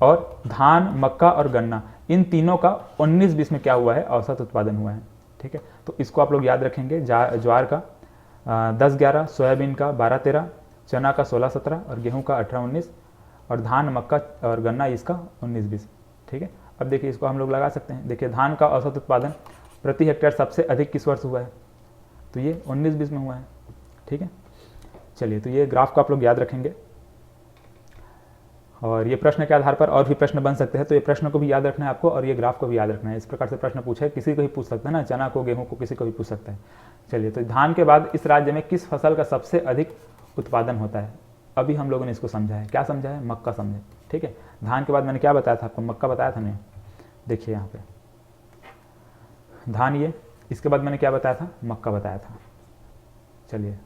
और धान, मक्का और गन्ना, इन तीनों का 19-20 में क्या हुआ है, औसत उत्पादन हुआ है। ठीक है, तो इसको आप लोग याद रखेंगे, ज्वार का 10-11, सोयाबीन का 12-13, चना का 16-17 और गेहूं का 18-19 और धान, मक्का और गन्ना इसका 19-20। ठीक है, अब देखिए इसको हम लोग लगा सकते हैं। देखिए धान का औसत उत्पादन प्रति हेक्टेयर सबसे अधिक किस वर्ष हुआ है, तो ये 19-20 में हुआ है। ठीक है, चलिए तो ये ग्राफ को आप लोग याद रखेंगे, और ये प्रश्न के आधार पर और भी प्रश्न बन सकते हैं, तो ये प्रश्न को भी याद रखना है आपको और ये ग्राफ को भी याद रखना है। इस प्रकार से प्रश्न पूछे, किसी को भी पूछ सकता है ना, चना को, गेहूं को, किसी को भी पूछ सकता है। चलिए, तो धान के बाद इस राज्य में किस फसल का सबसे अधिक उत्पादन होता है, अभी हम लोगों ने इसको समझा है। क्या समझा है, मक्का समझे। ठीक है, धान के बाद मैंने क्या बताया था आपको, मक्का बताया था नहीं, देखिए यहाँ पे धान, ये इसके बाद मैंने क्या बताया था, मक्का बताया था। चलिए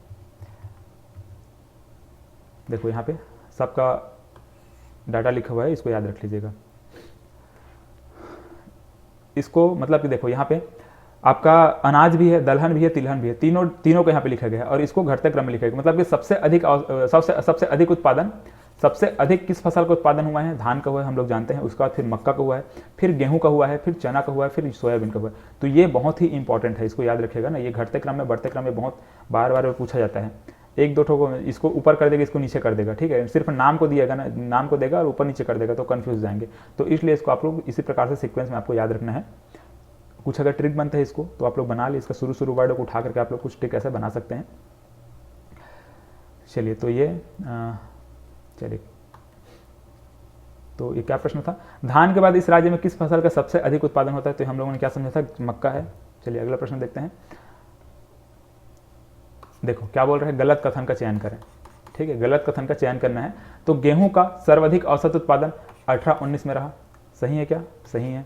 देखो यहाँ पे सबका डाटा लिखा हुआ है, इसको याद रख लीजिएगा। इसको मतलब कि देखो यहाँ पे आपका अनाज भी है, दलहन भी है, तिलहन भी है, तीनों को यहाँ पे लिखा गया है और इसको घटते क्रम में लिखा गया। मतलब कि सबसे अधिक उत्पादन, सबसे अधिक किस फसल का उत्पादन हुआ है, धान का हुआ है, हम लोग जानते हैं। उसके बाद फिर मक्का का हुआ है, फिर गेहूं का हुआ है, फिर चना का हुआ है, फिर सोयाबीन का हुआ है। तो ये बहुत ही इंपॉर्टेंट है, इसको याद रखिएगा ना। ये घटते क्रम में, बढ़ते क्रम में बहुत बार बार पूछा जाता है। एक दो ठो को इसको ऊपर कर देगा, इसको नीचे कर देगा। ठीक है, सिर्फ नाम को दिएगा ना, नाम को देगा और ऊपर नीचे कर देगा, तो कन्फ्यूज जाएंगे। तो इसलिए इसको आप लोग इसी प्रकार से सीक्वेंस में आपको याद रखना है। कुछ अगर ट्रिक बनता है इसको तो आप लोग बना लिए, इसका शुरू वर्ड को उठा करके आप लोग कुछ ट्रिक ऐसे बना सकते हैं। चलिए, तो ये चलिए, तो ये क्या प्रश्न था, धान के बाद इस राज्य में किस फसल का सबसे अधिक उत्पादन होता है, तो हम लोगों ने क्या समझा था, मक्का है। चलिए अगला प्रश्न देखते हैं। देखो क्या बोल रहे हैं, गलत कथन का चयन करें। ठीक है, गलत कथन का चयन करना है। तो गेहूं का सर्वाधिक औसत उत्पादन 18-19 में रहा, सही है क्या, सही है।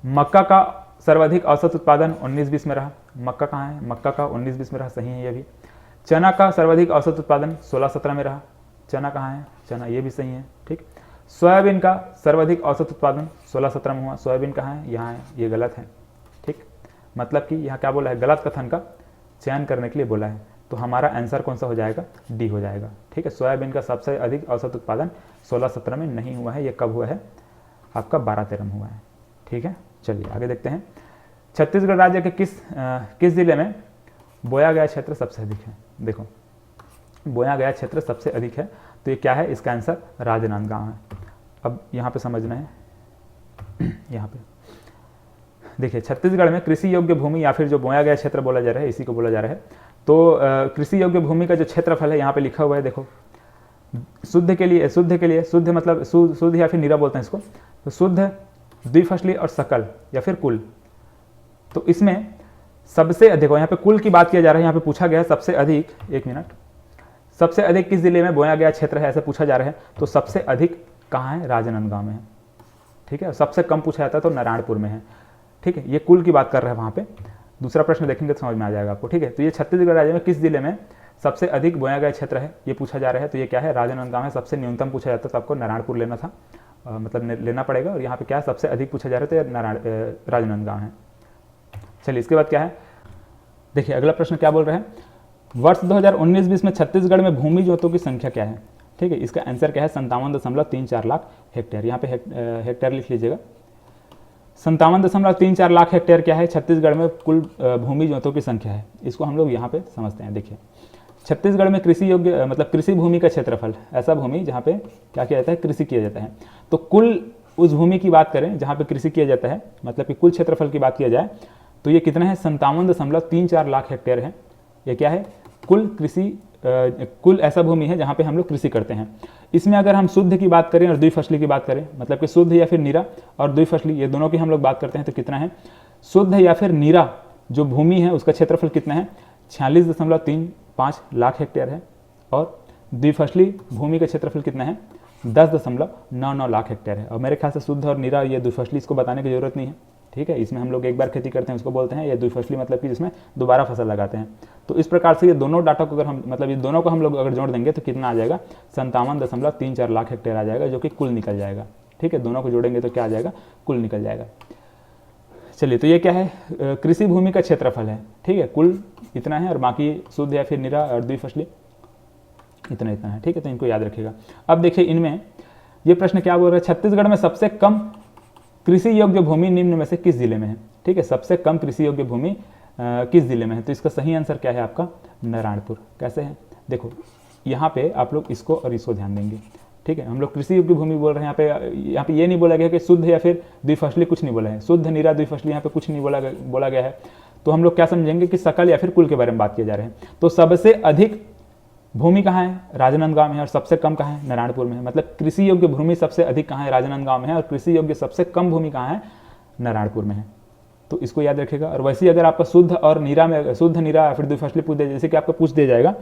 मक्का का सर्वाधिक औसत उत्पादन 19-20 में रहा, मक्का कहाँ है, मक्का का 19-20 में रहा, सही है ये भी। चना का सर्वाधिक औसत उत्पादन 16-17 में रहा, चना कहाँ है, चना, ये भी सही है। ठीक, सोयाबीन का सर्वाधिक औसत उत्पादन 16-17 में हुआ, सोयाबीन कहाँ है, यहाँ है, ये गलत है। ठीक, मतलब कि यहाँ क्या बोला है, गलत कथन का चयन करने के लिए बोला है। तो हमारा आंसर कौन सा हो जाएगा, डी हो जाएगा। ठीक है, सोयाबीन का सबसे अधिक औसत उत्पादन 16-17 में नहीं हुआ है, ये कब हुआ है, आपका 12-13 में हुआ है। ठीक है, चलिए आगे देखते हैं। छत्तीसगढ़ राज्य के किस जिले में बोया गया क्षेत्र सबसे अधिक है। देखो बोया गया क्षेत्र सबसे अधिक है, तो ये क्या है, इसका आंसर राजनांदगांव है। अब यहाँ पे समझना है, यहाँ पे देखिए छत्तीसगढ़ में कृषि योग्य भूमि या फिर जो बोया गया क्षेत्र बोला जा रहा है, इसी को बोला जा रहा है। तो कृषि योग्य भूमि का जो क्षेत्रफल है यहाँ पे लिखा हुआ है, देखो शुद्ध के लिए, शुद्ध मतलब शुद्ध या फिर नीरा बोलते हैं इसको, तो शुद्ध, द्विफसली और सकल या फिर कुल। तो इसमें सबसे अधिक, यहाँ पे कुल की बात किया जा रहा है, यहाँ पे पूछा गया है सबसे अधिक, एक मिनट, सबसे अधिक किस जिले में बोया गया क्षेत्र है, ऐसे पूछा जा रहा है। तो सबसे अधिक कहाँ है, राजनांदगांव में है। ठीक है, सबसे कम पूछा जाता है तो नारायणपुर में है। ठीक है, ये कुल की बात कर रहे हैं वहाँ पे। दूसरा प्रश्न देखेंगे तो समझ में आ जाएगा आपको, ठीक है। तो ये छत्तीसगढ़ राज्य में किस जिले में सबसे अधिक बोया गया क्षेत्र है, ये पूछा जा रहा है। तो ये क्या है, राजनांदगांव है। सबसे न्यूनतम पूछा जाता है तो आपको नारायणपुर लेना था, मतलब लेना पड़ेगा। और यहाँ पे क्या है, सबसे अधिक पूछा जा रहा है तो राजनांदगांव है। चलिए इसके बाद क्या है, देखिए अगला प्रश्न क्या बोल रहे हैं, वर्ष 2019-20 में छत्तीसगढ़ में भूमि जोतों की संख्या क्या है, ठीक है। इसका आंसर क्या है, 57.34 लाख हेक्टेयर। यहाँ पे हेक्टेयर लिख लीजिएगा। 57.34 लाख हेक्टेयर क्या है, छत्तीसगढ़ में कुल भूमि जोतों की संख्या है। इसको हम लोग यहाँ पे समझते हैं। देखिए छत्तीसगढ़ में कृषि योग्य मतलब कृषि भूमि का क्षेत्रफल, ऐसा भूमि जहाँ पे क्या किया जाता है, कृषि किया जाता है। तो कुल उस भूमि की बात करें जहाँ पे कृषि किया जाता है, मतलब कि कुल क्षेत्रफल की बात किया जाए तो ये कितना है, 57.34 लाख हेक्टेयर है। ये क्या है, कुल कृषि कुल ऐसा भूमि है जहाँ पे हम लोग कृषि करते हैं। इसमें अगर हम शुद्ध की बात करें और द्विफसली की बात करें, मतलब कि शुद्ध या फिर नीरा और द्विफसली, ये दोनों की हम लोग बात करते हैं तो कितना है, शुद्ध या फिर नीरा जो भूमि है उसका क्षेत्रफल कितना है, 46.35 लाख हेक्टेयर है। और द्विफसली भूमि का क्षेत्रफल कितना है, 10.99 लाख हेक्टेयर है। और मेरे ख्याल से शुद्ध और नीरा ये द्विफसली, इसको बताने की जरूरत नहीं है, ठीक है। इसमें हम लोग एक बार खेती करते हैं उसको बोलते हैं, या द्विफसली मतलब कि जिसमें दोबारा फसल लगाते हैं। तो इस प्रकार से ये दोनों डाटा को अगर हम मतलब ये दोनों को हम लोग अगर जोड़ देंगे तो कितना आ जाएगा, 57.34 लाख हेक्टेयर आ जाएगा, जो कि कुल निकल जाएगा, ठीक है। दोनों को जोड़ेंगे तो क्या आ जाएगा, कुल निकल जाएगा। चलिए तो ये क्या है, कृषि भूमि का क्षेत्रफल है, ठीक है। कुल इतना है और बाकी शुद्ध या फिर निरा और द्विफसली इतना है, ठीक है। तो इनको याद रखिएगा। अब देखिए इनमें ये प्रश्न क्या बोल रहा है, छत्तीसगढ़ में सबसे कम कृषि योग्य भूमि निम्न में से किस जिले में है, ठीक है। सबसे कम कृषि योग्य भूमि किस जिले में है, तो इसका सही आंसर क्या है आपका, नारायणपुर। कैसे है, देखो यहाँ पे आप लोग इसको और इसको ध्यान देंगे, ठीक है। हम लोग कृषि योग्य भूमि बोल रहे हैं, यहाँ पे ये नहीं बोला गया कि शुद्ध या फिर द्विफसली, कुछ नहीं बोला है, शुद्ध नीरा द्विफसली यहाँ पे कुछ नहीं बोला गया है। तो हम लोग क्या समझेंगे कि सकल या फिर कुल के बारे में बात किए जा रहे हैं। तो सबसे अधिक भूमि कहाँ है, राजनांदगांव में है, और सबसे कम कहाँ है, नारायणपुर में है। मतलब कृषि योग्य भूमि सबसे अधिक कहाँ है, राजनांदगांव में है, और कृषि योग्य सबसे कम भूमि कहाँ है, नारायणपुर में है। तो इसको याद रखिएगा। और वैसे ही अगर आपका शुद्ध और नीरा में, शुद्ध नीरा या फिर द्विफसली पूछ दिया, जैसे कि आपको पूछ दिया जाएगा,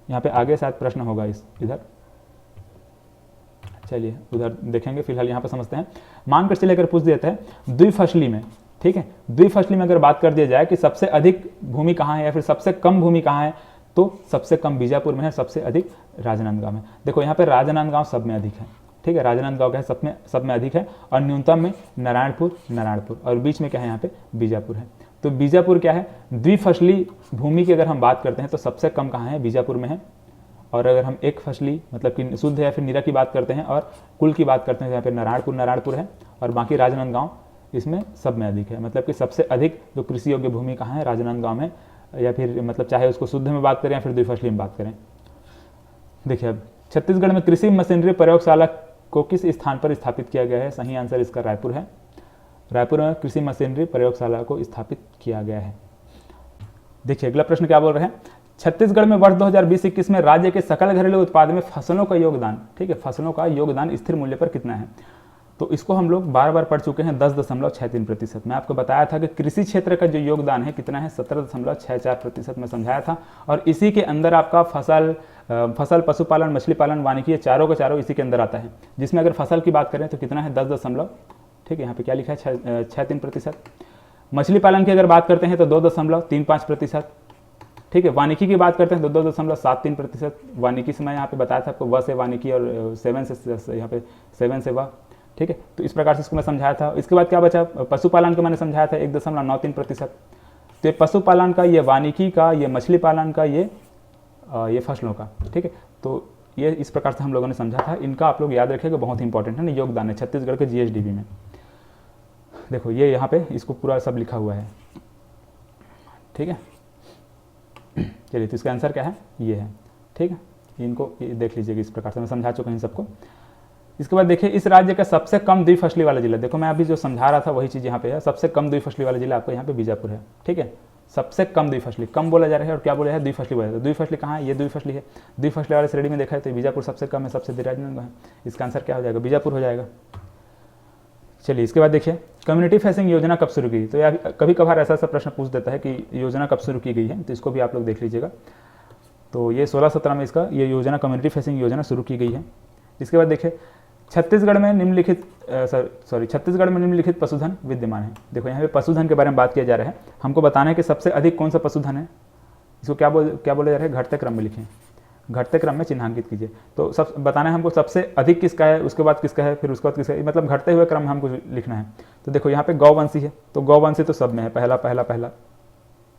यहाँ पे आगे शायद प्रश्न होगा इधर, चलिए उधर देखेंगे, फिलहाल यहाँ पे समझते हैं। मानकर चलिए अगर पूछ देता है द्विफसली में, ठीक है, द्विफसली में अगर बात कर दिया जाए कि सबसे अधिक भूमि कहाँ है या फिर सबसे कम भूमि कहाँ है, तो सबसे कम बीजापुर में है, सबसे अधिक राजनांदगांव में। देखो यहाँ पे राजनांदगांव सब में अधिक है, ठीक है। राजनांदगांव क्या है, सब में अधिक है। और न्यूनतम में नारायणपुर, और बीच में क्या है, यहाँ पे बीजापुर है। तो बीजापुर क्या है, द्विफसली भूमि की अगर हम बात करते हैं तो सबसे कम कहाँ है, बीजापुर में है। और अगर हम एक फसली मतलब कि शुद्ध या फिर नीरा की बात करते हैं और कुल की बात करते हैं, यहाँ पे नारायणपुर है। और बाकी राजनांदगांव इसमें सब में अधिक है। मतलब कि सबसे अधिक जो कृषि योग्य भूमि कहाँ है, राजनांदगांव में, या फिर मतलब चाहे उसको शुद्ध में बात करें या फिर द्विफसली में बात करें। देखिए अब छत्तीसगढ़ में कृषि मशीनरी प्रयोगशाला को किस स्थान पर स्थापित किया गया है, सही आंसर इसका रायपुर है। रायपुर में कृषि मशीनरी प्रयोगशाला को स्थापित किया गया है। देखिए अगला प्रश्न क्या बोल रहे हैं, छत्तीसगढ़ में वर्ष 2020-21 में राज्य के सकल घरेलू उत्पाद में फसलों का योगदान, ठीक है, फसलों का योगदान स्थिर मूल्य पर कितना है। तो इसको हम लोग बार बार पढ़ चुके हैं, 10.63%। मैं आपको बताया था कि कृषि क्षेत्र का जो योगदान है कितना है, 17.64% में समझाया था। और इसी के अंदर आपका फसल पशुपालन, मछली पालन, वानिकी, ये चारों का चारों इसी के अंदर आता है। जिसमें अगर फसल की बात करें तो कितना है, 10, ठीक है, यहाँ पे क्या लिखा है, 63%। मछली पालन की अगर बात करते हैं तो 2.35%, ठीक है। वानिकी की बात करते हैं तो 2.73%। वानिकी से मैं यहाँ पे बताया था आपको, व से वानिकी और 7 से यहाँ पे 7 से व, ठीक है। तो इस प्रकार से इसको मैं समझाया था। इसके बाद क्या बचा, पशुपालन का मैंने समझाया था 1.93%। तो ये पशुपालन का, ये वानिकी का, ये मछली पालन का, ये फसलों का, ठीक है। तो ये इस प्रकार से हम लोगों ने समझा था। इनका आप लोग याद रखिएगा, बहुत इंपॉर्टेंट है ना, योगदान है छत्तीसगढ़ के जीएसडीपी में। देखो ये यहाँ पे इसको पूरा सब लिखा हुआ है, ठीक है। चलिए तो इसका आंसर क्या है, ये है, ठीक है। इनको देख लीजिएगा, इस प्रकार से मैं समझा चुका हूँ इन सबको। इसके बाद देखिए इस राज्य का सबसे कम द्विफसली वाला जिला, देखो मैं अभी जो समझा रहा था वही चीज़ यहाँ पे है। सबसे कम द्विफसली वाला जिला आपको यहाँ पे बीजापुर है, ठीक है। सबसे कम द्विफसली, कम बोला जा रहा है और क्या बोला है, द्विफसली बोला जाता है। द्विफसली कहाँ है, ये द्विफसली है। द्विफसली वाले श्रेणी में देखा है तो बीजापुर सबसे कम है, सबसे राजनांदगांव है। इसका आंसर क्या हो जाएगा, बीजापुर हो जाएगा। चलिए इसके बाद देखिए कम्युनिटी फेसिंग योजना कब शुरू की। तो यार कभी कभार ऐसा प्रश्न पूछ देता है कि योजना कब शुरू की गई है, तो इसको भी आप लोग देख लीजिएगा। तो ये 16-17 में इसका ये योजना, कम्युनिटी फेसिंग योजना शुरू की गई है। इसके बाद देखिए छत्तीसगढ़ में निम्नलिखित छत्तीसगढ़ में निम्नलिखित पशुधन विद्यमान है। देखो यहाँ पे पशुधन के बारे में बात किया जा रहा है, हमको बताना है कि सबसे अधिक कौन सा पशुधन है, इसको क्या बोले जा रहे हैं, घटते क्रम में लिखें, घटते क्रम में चिन्हांकित कीजिए। तो सब बताना है हमको सबसे अधिक किसका है, उसके बाद किसका है, फिर उसके बाद किसका है, मतलब घटते हुए क्रम में हमको लिखना है। तो देखो यहाँ पे गौवंशी है, तो गौवंशी तो सब में है, पहला पहला पहला,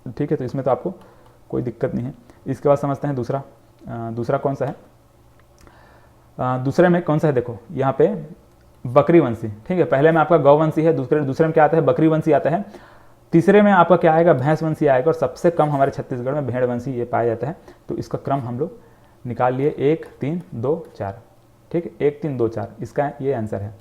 ठीक है, तो इसमें तो आपको कोई दिक्कत नहीं है। इसके बाद समझते हैं दूसरा कौन सा है, दूसरे में कौन सा है, देखो यहाँ पे बकरीवंशी, ठीक है, पहले में आपका गौवंशी है, दूसरे में क्या आता है, बकरीवंशी आता है, तीसरे में आपका क्या आएगा, भैंसवंशी आएगा, और सबसे कम हमारे छत्तीसगढ़ में भेड़वंशी ये पाया जाता है। तो इसका क्रम हम लोग निकाल लिए 1 3 2 4, ठीक है, 1 3 2 4 इसका ये आंसर है,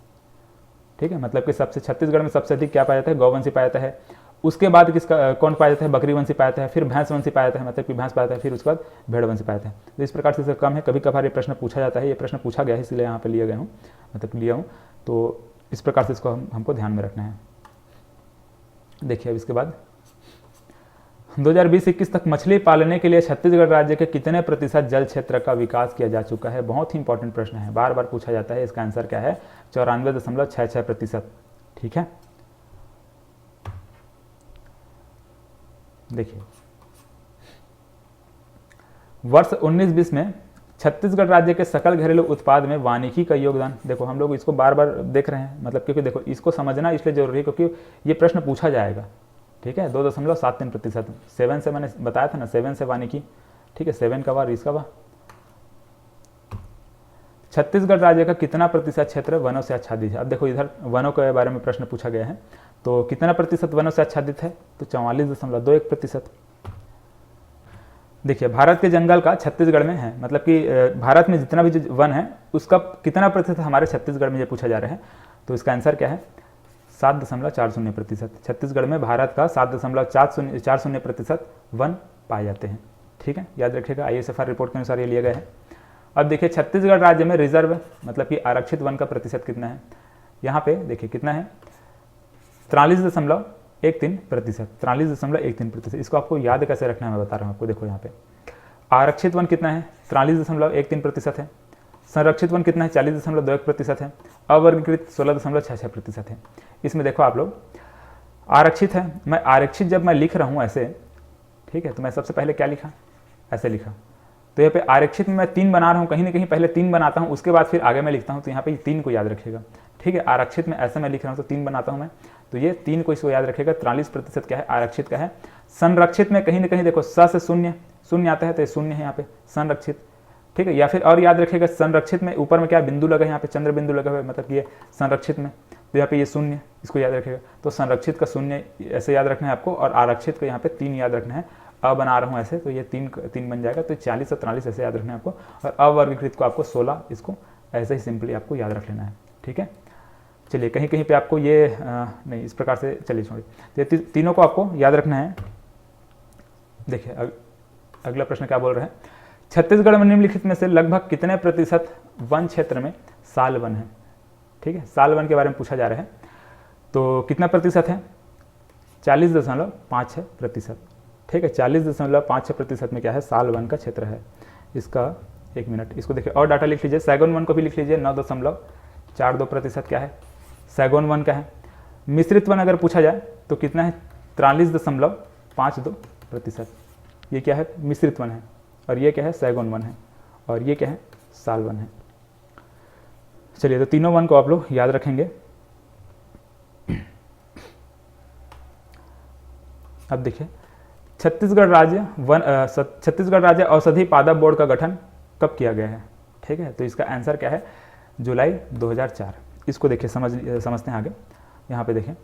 ठीक है। मतलब कि सबसे छत्तीसगढ़ में सबसे अधिक क्या पाया जाता है, गौवंशी पाया जाता है, उसके बाद किसका कौन पाया जाता है, बकरीवंशी पाया जाता है, फिर भैंसवंशी पाया जाता है, मतलब कि भैंस पाया जाता है, फिर उसके बाद भेड़वंशी पाया जाता है। तो इस प्रकार से इसका कम है। कभी कभार ये प्रश्न पूछा जाता है, ये प्रश्न पूछा गया है इसलिए यहाँ पे लिया गया हूँ, मतलब लिया हूँ। तो इस प्रकार से इसको हमको ध्यान में रखना है। देखिए अब इसके बाद 2020-21 तक मछली पालने के लिए छत्तीसगढ़ राज्य के कितने प्रतिशत जल क्षेत्र का विकास किया जा चुका है। बहुत ही इंपॉर्टेंट प्रश्न है, बार बार पूछा जाता है। इसका आंसर क्या है, 94.66%, ठीक है। देखिए वर्ष 19-20 में छत्तीसगढ़ राज्य के सकल घरेलू उत्पाद में वानिकी का योगदान, देखो हम लोग इसको बार बार देख रहे हैं, मतलब क्योंकि देखो इसको समझना इसलिए जरूरी है क्योंकि ये प्रश्न पूछा जाएगा, ठीक है। 2.73%, 7 से मैंने बताया था ना, 7 से वानिकी, ठीक है, 7 का बार इसका बार। छत्तीसगढ़ राज्य का कितना प्रतिशत क्षेत्र वनों से आच्छादित है। अब देखो इधर वनों के बारे में प्रश्न पूछा गया है, तो कितना प्रतिशत वनों से आच्छादित है, तो 44.21%। देखिए भारत के जंगल का छत्तीसगढ़ में है, मतलब कि भारत में जितना भी जो वन है उसका कितना प्रतिशत हमारे छत्तीसगढ़ में ये पूछा जा रहा है। तो इसका आंसर क्या है, 7.40%। छत्तीसगढ़ में भारत का 7.40% वन पाए जाते हैं, ठीक है, याद रखिएगा। ISFR रिपोर्ट के अनुसार ये लिया गया है। अब देखिए छत्तीसगढ़ राज्य में रिजर्व मतलब कि आरक्षित वन का प्रतिशत कितना है, यहाँ पे देखिए कितना है, 43.13%, 43.13%। इसको आपको याद कैसे रखना है मैं बता रहा हूँ आपको। देखो यहाँ पे आरक्षित वन कितना है, 43.13% है, संरक्षित वन कितना है, 40.21% है, अवर्गीकृत 16.66% है। इसमें देखो आप लोग आरक्षित है, मैं आरक्षित जब मैं लिख रहा हूँ ऐसे, ठीक है, तो मैं सबसे पहले क्या लिखा, ऐसे लिखा। तो यहाँ पे आरक्षित में मैं 3 बना रहा हूँ, कहीं ना कहीं पहले 3 बनाता हूँ, उसके बाद फिर आगे मैं लिखता हूँ। तो यहाँ पे 3 को याद रखिएगा, ठीक है। आरक्षित में ऐसे मैं लिख रहा हूँ तो 3 बनाता हूँ मैं, तो ये 3 को इसको याद रखिएगा। 43% क्या है, आरक्षित का है। संरक्षित में कहीं ना कहीं देखो स से शून्य आता है, तो ये शून्य है यहाँ पे संरक्षित, ठीक है। या फिर और याद रखिएगा संरक्षित में ऊपर में क्या बिंदु लगा है, यहाँ पे चंद्र बिंदु लगा हुआ है, मतलब ये संरक्षित में, तो यहाँ पे ये शून्य, इसको याद रखिएगा। तो संरक्षित का 0 ऐसे याद रखना है आपको, और आरक्षित का यहाँ पे 3 याद रखना है। बना रहा हूँ ऐसे, तो ये 3 बन जाएगा, तो 40 और 43 ऐसे याद रखना है आपको, और अवर्गीकृत को आपको 16, इसको ऐसे ही सिंपली आपको याद रख लेना है, ठीक है। चलिए कहीं कहीं पे आपको ये नहीं, इस प्रकार से चलिए छोड़िए, ये तीनों को आपको याद रखना है। देखिए अगला प्रश्न क्या बोल रहे हैं, छत्तीसगढ़ में निम्नलिखित में से लगभग कितने प्रतिशत वन क्षेत्र में साल वन है, ठीक है। साल वन के बारे में पूछा जा रहा है, तो कितना प्रतिशत है, 40.56%, ठीक है। 40.56% में क्या है, साल वन का क्षेत्र है। इसका 1 मिनट, इसको देखिए और डाटा लिख लीजिए। सैगोन वन को भी लिख लीजिए, 9.42% क्या है, सैगोन वन का है। मिश्रित वन अगर पूछा जाए तो कितना है, 43.52%। ये क्या है, मिश्रित वन है, और ये क्या है, सैगोन वन है, और ये क्या है, साल वन है। चलिए तो तीनों वन को आप लोग याद रखेंगे। अब देखिए छत्तीसगढ़ राज्य औषधि पादप बोर्ड का गठन कब किया गया है, ठीक है। तो इसका आंसर क्या है, जुलाई 2004। इसको देखिए समझते हैं आगे। यहाँ पे देखें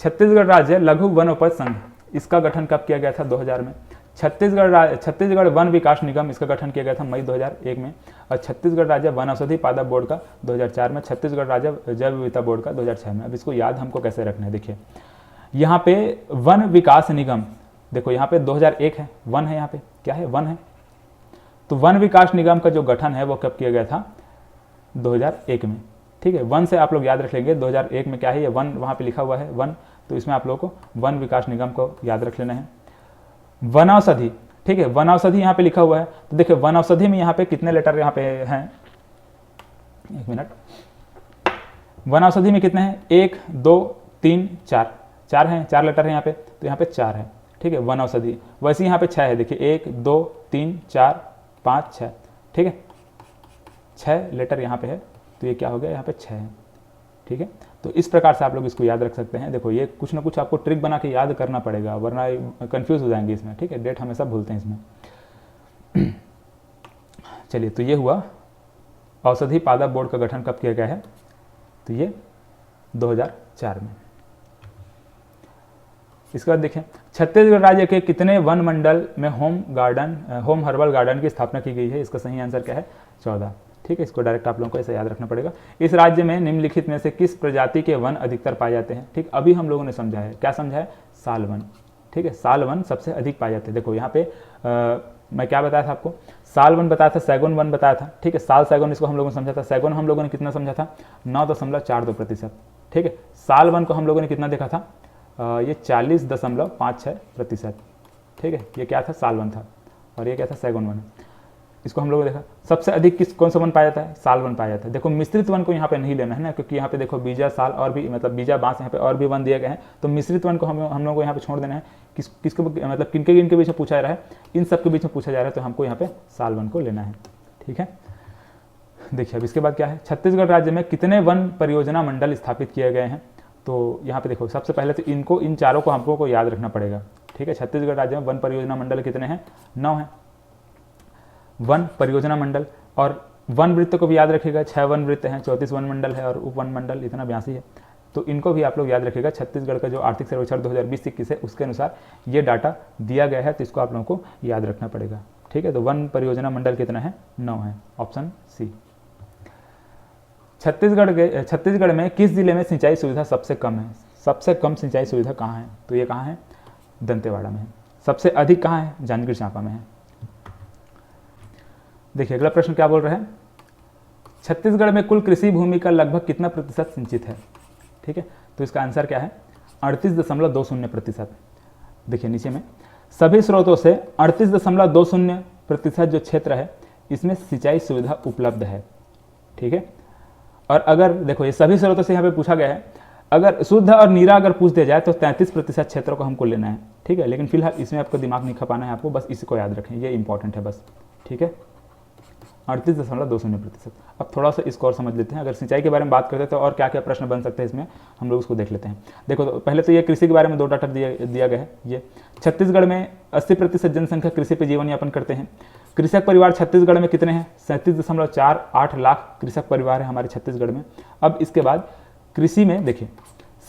छत्तीसगढ़ राज्य लघु वनोपज संघ, इसका गठन कब किया गया था, 2000 में। छत्तीसगढ़ वन विकास निगम, इसका गठन किया गया था मई 2001 में। और छत्तीसगढ़ राज्य वन औषधि पादप बोर्ड का 2004 में, छत्तीसगढ़ राज्य जैव विविधता बोर्ड का 2006 में। अब इसको याद हमको कैसे रखना है, देखिए यहाँ पे वन विकास निगम, देखो यहाँ पे 2001 है, वन है, यहाँ पे क्या है, वन है। तो वन विकास निगम का जो गठन है वो कब किया गया था, 2001 में, ठीक है। वन से आप लोग याद रख लेंगे, 2001 में क्या है, ये वन वहाँ पे लिखा हुआ है वन, तो इसमें आप लोगों को वन विकास निगम को याद रख लेना है। वनौषधि, ठीक है, वनौषधि यहाँ पे लिखा हुआ है। तो देखिए वनौषधि में यहाँ पे कितने लेटर यहाँ पे हैं, 1 मिनट, वन औषधि में कितने हैं, 1 2 3 4, 4 हैं, 4 लेटर है यहाँ पे, तो यहाँ पे 4 है, ठीक है, वन औषधि। वैसे यहाँ पे 6 है, देखिए 1 2 3 4 5 6, ठीक है, 6 लेटर यहाँ पे है, तो ये क्या हो गया, यहाँ पे 6 है, ठीक है। तो इस प्रकार से आप लोग इसको याद रख सकते हैं। देखो ये कुछ ना कुछ आपको ट्रिक बना के याद करना पड़ेगा, वरना कंफ्यूज हो जाएंगे इसमें, ठीक है, डेट हमेशा भूलते हैं इसमें। चलिए, तो ये हुआ औषधि पादप बोर्ड का गठन कब किया गया है, तो ये 2004 में। इसके बाद देखें, छत्तीसगढ़ राज्य के कितने वन मंडल में होम हर्बल गार्डन की स्थापना की गई है, इसका सही आंसर क्या है, 14, ठीक है। इसको डायरेक्ट आप लोगों को ऐसे याद रखना पड़ेगा। इस राज्य में निम्नलिखित में से किस प्रजाति के वन अधिकतर पाए जाते हैं, ठीक, अभी हम लोगों ने समझा है, क्या समझा है, साल वन, ठीक है, साल वन सबसे अधिक पाए जाते हैं। देखो यहाँ पे मैं क्या बताया था आपको, साल वन बताया था, सैगुन वन बताया था, ठीक है, साल सैगुन इसको हम लोगों ने समझा था। सैगुन हम लोगों ने कितना समझा था, 9.42%, ठीक है। साल वन को हम लोगों ने कितना देखा था, ये 40.56%, ठीक है, ये क्या था, साल वन था, और ये क्या था, सैगुन वन। इसको हम लोगों ने देखा सबसे अधिक कौन सा वन पाया जाता है, साल वन पाया जाता है। देखो मिश्रित वन को यहाँ पे नहीं लेना है ना, क्योंकि यहाँ पे देखो बीजा साल और भी मतलब बीजा बांस यहाँ पे और भी वन दिए गए हैं, तो मिश्रित वन को हम लोगों को यहाँ पे छोड़ देना है। किसको मतलब किनके बीच में पूछा जा रहा है, इन सब के बीच में पूछा जा रहा है, तो हमको यहाँ पे साल वन को लेना है, ठीक है। देखिए अब इसके बाद क्या है, छत्तीसगढ़ राज्य में कितने वन परियोजना मंडल स्थापित किए गए हैं, तो यहाँ पे देखो सबसे पहले तो इन चारों को हमको याद रखना पड़ेगा, ठीक है। छत्तीसगढ़ राज्य में वन परियोजना मंडल कितने हैं, 9 हैं वन परियोजना मंडल, और वन वृत्त को भी याद रखिएगा, 6 वन वृत्त हैं, 34 वन मंडल है, और उप वन मंडल इतना 82 है, तो इनको भी आप लोग याद रखिएगा। छत्तीसगढ़ का जो आर्थिक सर्वेक्षण 2020-21 है उसके अनुसार ये डाटा दिया गया है, तो इसको आप लोगों को याद रखना पड़ेगा, ठीक है। तो वन परियोजना मंडल कितना है, 9 है, ऑप्शन सी। छत्तीसगढ़ में किस जिले में सिंचाई सुविधा सबसे कम है, सबसे कम सिंचाई सुविधा कहाँ है, तो ये कहाँ है, दंतेवाड़ा में है। सबसे अधिक कहाँ है, जांजगीर चांपा में है। देखिए अगला प्रश्न क्या बोल रहे हैं, छत्तीसगढ़ में कुल कृषि भूमि का लगभग कितना प्रतिशत सिंचित है, ठीक है, तो इसका आंसर क्या है, 38.20%। देखिए नीचे में सभी स्रोतों से 38.20% जो क्षेत्र है इसमें सिंचाई सुविधा उपलब्ध है, ठीक है। और अगर देखो ये सभी स्रोतों से यहाँ पे पूछा गया है, अगर शुद्ध और नीरा अगर पूछ दिया जाए तो 33% क्षेत्र को हमको लेना है, ठीक है। लेकिन फिलहाल इसमें आपको दिमाग नहीं खपाना है, आपको बस इसको याद रखें, ये इंपॉर्टेंट है बस, ठीक है, 38.20%। अब थोड़ा सा इसको और समझ लेते हैं। अगर सिंचाई के बारे में बात करते हैं तो और क्या क्या प्रश्न बन सकते हैं इसमें, हम लोग उसको देख लेते हैं। देखो तो पहले तो ये कृषि के बारे में 2 डाटा दिया गया है। ये छत्तीसगढ़ में 80% जनसंख्या कृषि पर जीवन यापन करते हैं। कृषक परिवार छत्तीसगढ़ में कितने हैं, 37.48 लाख कृषक परिवार है हमारे छत्तीसगढ़ में। अब इसके बाद कृषि में देखिए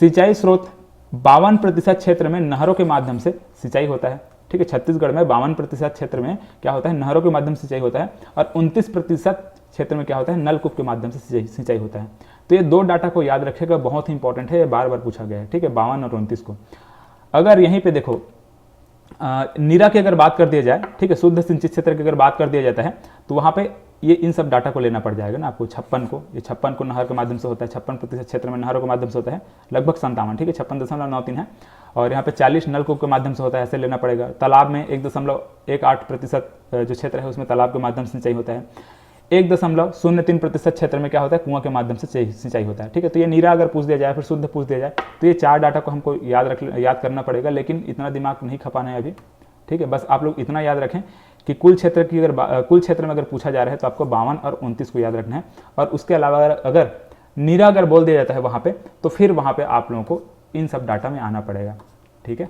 सिंचाई स्रोत 52% क्षेत्र में नहरों के माध्यम से सिंचाई होता है, ठीक है। छत्तीसगढ़ में 52% क्षेत्र में क्या होता है, नहरों के माध्यम से सिंचाई होता है, और 29% क्षेत्र में क्या होता है, नलकूप के माध्यम से सिंचाई होता है। तो ये 2 डाटा को याद रखिएगा, बहुत ही इंपॉर्टेंट है, ये बार बार पूछा गया है, ठीक है, 52 और 29 को। अगर यहीं पे देखो नीरा की अगर बात कर दिया जाए, ठीक है, शुद्ध सिंचित क्षेत्र की अगर बात कर दिया जाता है, तो वहाँ पे ये इन सब डाटा को लेना पड़ जाएगा ना आपको। 56 को नहर के माध्यम से होता है, 56% क्षेत्र में नहरों के माध्यम से होता है, लगभग 57, ठीक है, 56.93 है। और यहाँ पे 40 नलकूप के माध्यम से होता है, ऐसे लेना पड़ेगा। तालाब में 1.18% जो क्षेत्र है उसमें तालाब के माध्यम से सिंचाई होता है। 1.03% क्षेत्र में क्या होता है, कुआं के माध्यम से सिंचाई होता है, ठीक है। तो ये नीरा अगर पूछ दिया जाए, फिर शुद्ध पूछ दिया जाए, तो ये 4 डाटा को हमको याद करना पड़ेगा, लेकिन इतना दिमाग नहीं खपाना है अभी, ठीक है। बस आप लोग इतना याद रखें कि कुल क्षेत्र में अगर पूछा जा रहा है तो आपको 52 और 29 को याद रखना है। और उसके अलावा अगर नीरा अगर बोल दिया जाता है वहाँ पे, तो फिर वहाँ पे आप लोगों को इन सब डाटा में आना पड़ेगा, ठीक है।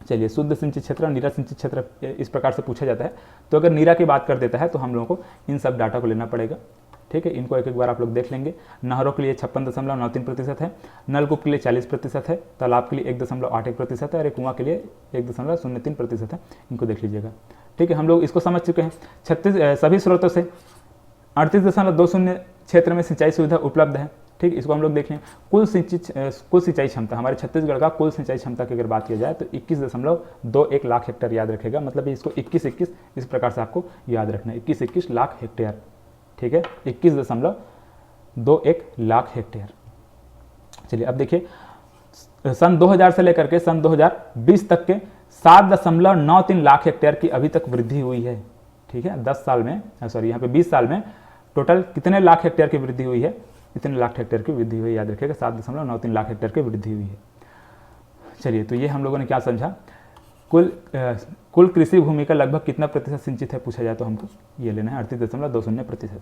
चलिए शुद्ध सिंचित क्षेत्र और नीरा सिंचित क्षेत्र इस प्रकार से पूछा जाता है, तो अगर नीरा की बात कर देता है तो हम लोगों को इन सब डाटा को लेना पड़ेगा, ठीक है। इनको एक एक बार आप लोग देख लेंगे। नहरों के लिए 56.93% है, नलकूप के लिए 40% है, तालाब के लिए 1.81% है, और कुआं के लिए 1.03% है। इनको देख लीजिएगा, ठीक है। हम लोग इसको समझ चुके हैं। सभी स्रोतों से 38.20 क्षेत्र में सिंचाई सुविधा उपलब्ध है, ठीक। इसको हम लोग देख लें। कुल सिंचाई क्षमता, हमारे छत्तीसगढ़ का कुल सिंचाई क्षमता की अगर बात की जाए तो 21.21 लाख हेक्टेयर याद रखेगा। मतलब इसको 21 इस प्रकार से आपको याद रखना है, 21 लाख हेक्टेयर, ठीक है, 21.21 लाख हेक्टेयर। चलिए अब देखिए सन 2000 से लेकर के सन 2020 तक के 7.93 लाख हेक्टेयर की अभी तक वृद्धि हुई है, ठीक है। 10 साल में, सॉरी यहाँ पे 20 साल में टोटल कितने लाख हेक्टेयर की वृद्धि हुई है, इतने लाख हेक्टेयर की वृद्धि हुई, याद रखिएगा 7.93 लाख हेक्टेयर की वृद्धि हुई है। चलिए, तो ये हम लोगों ने क्या समझा, कुल कृषि भूमि का लगभग कितना प्रतिशत सिंचित है पूछा जाए तो हमको ये लेना है 38.20%।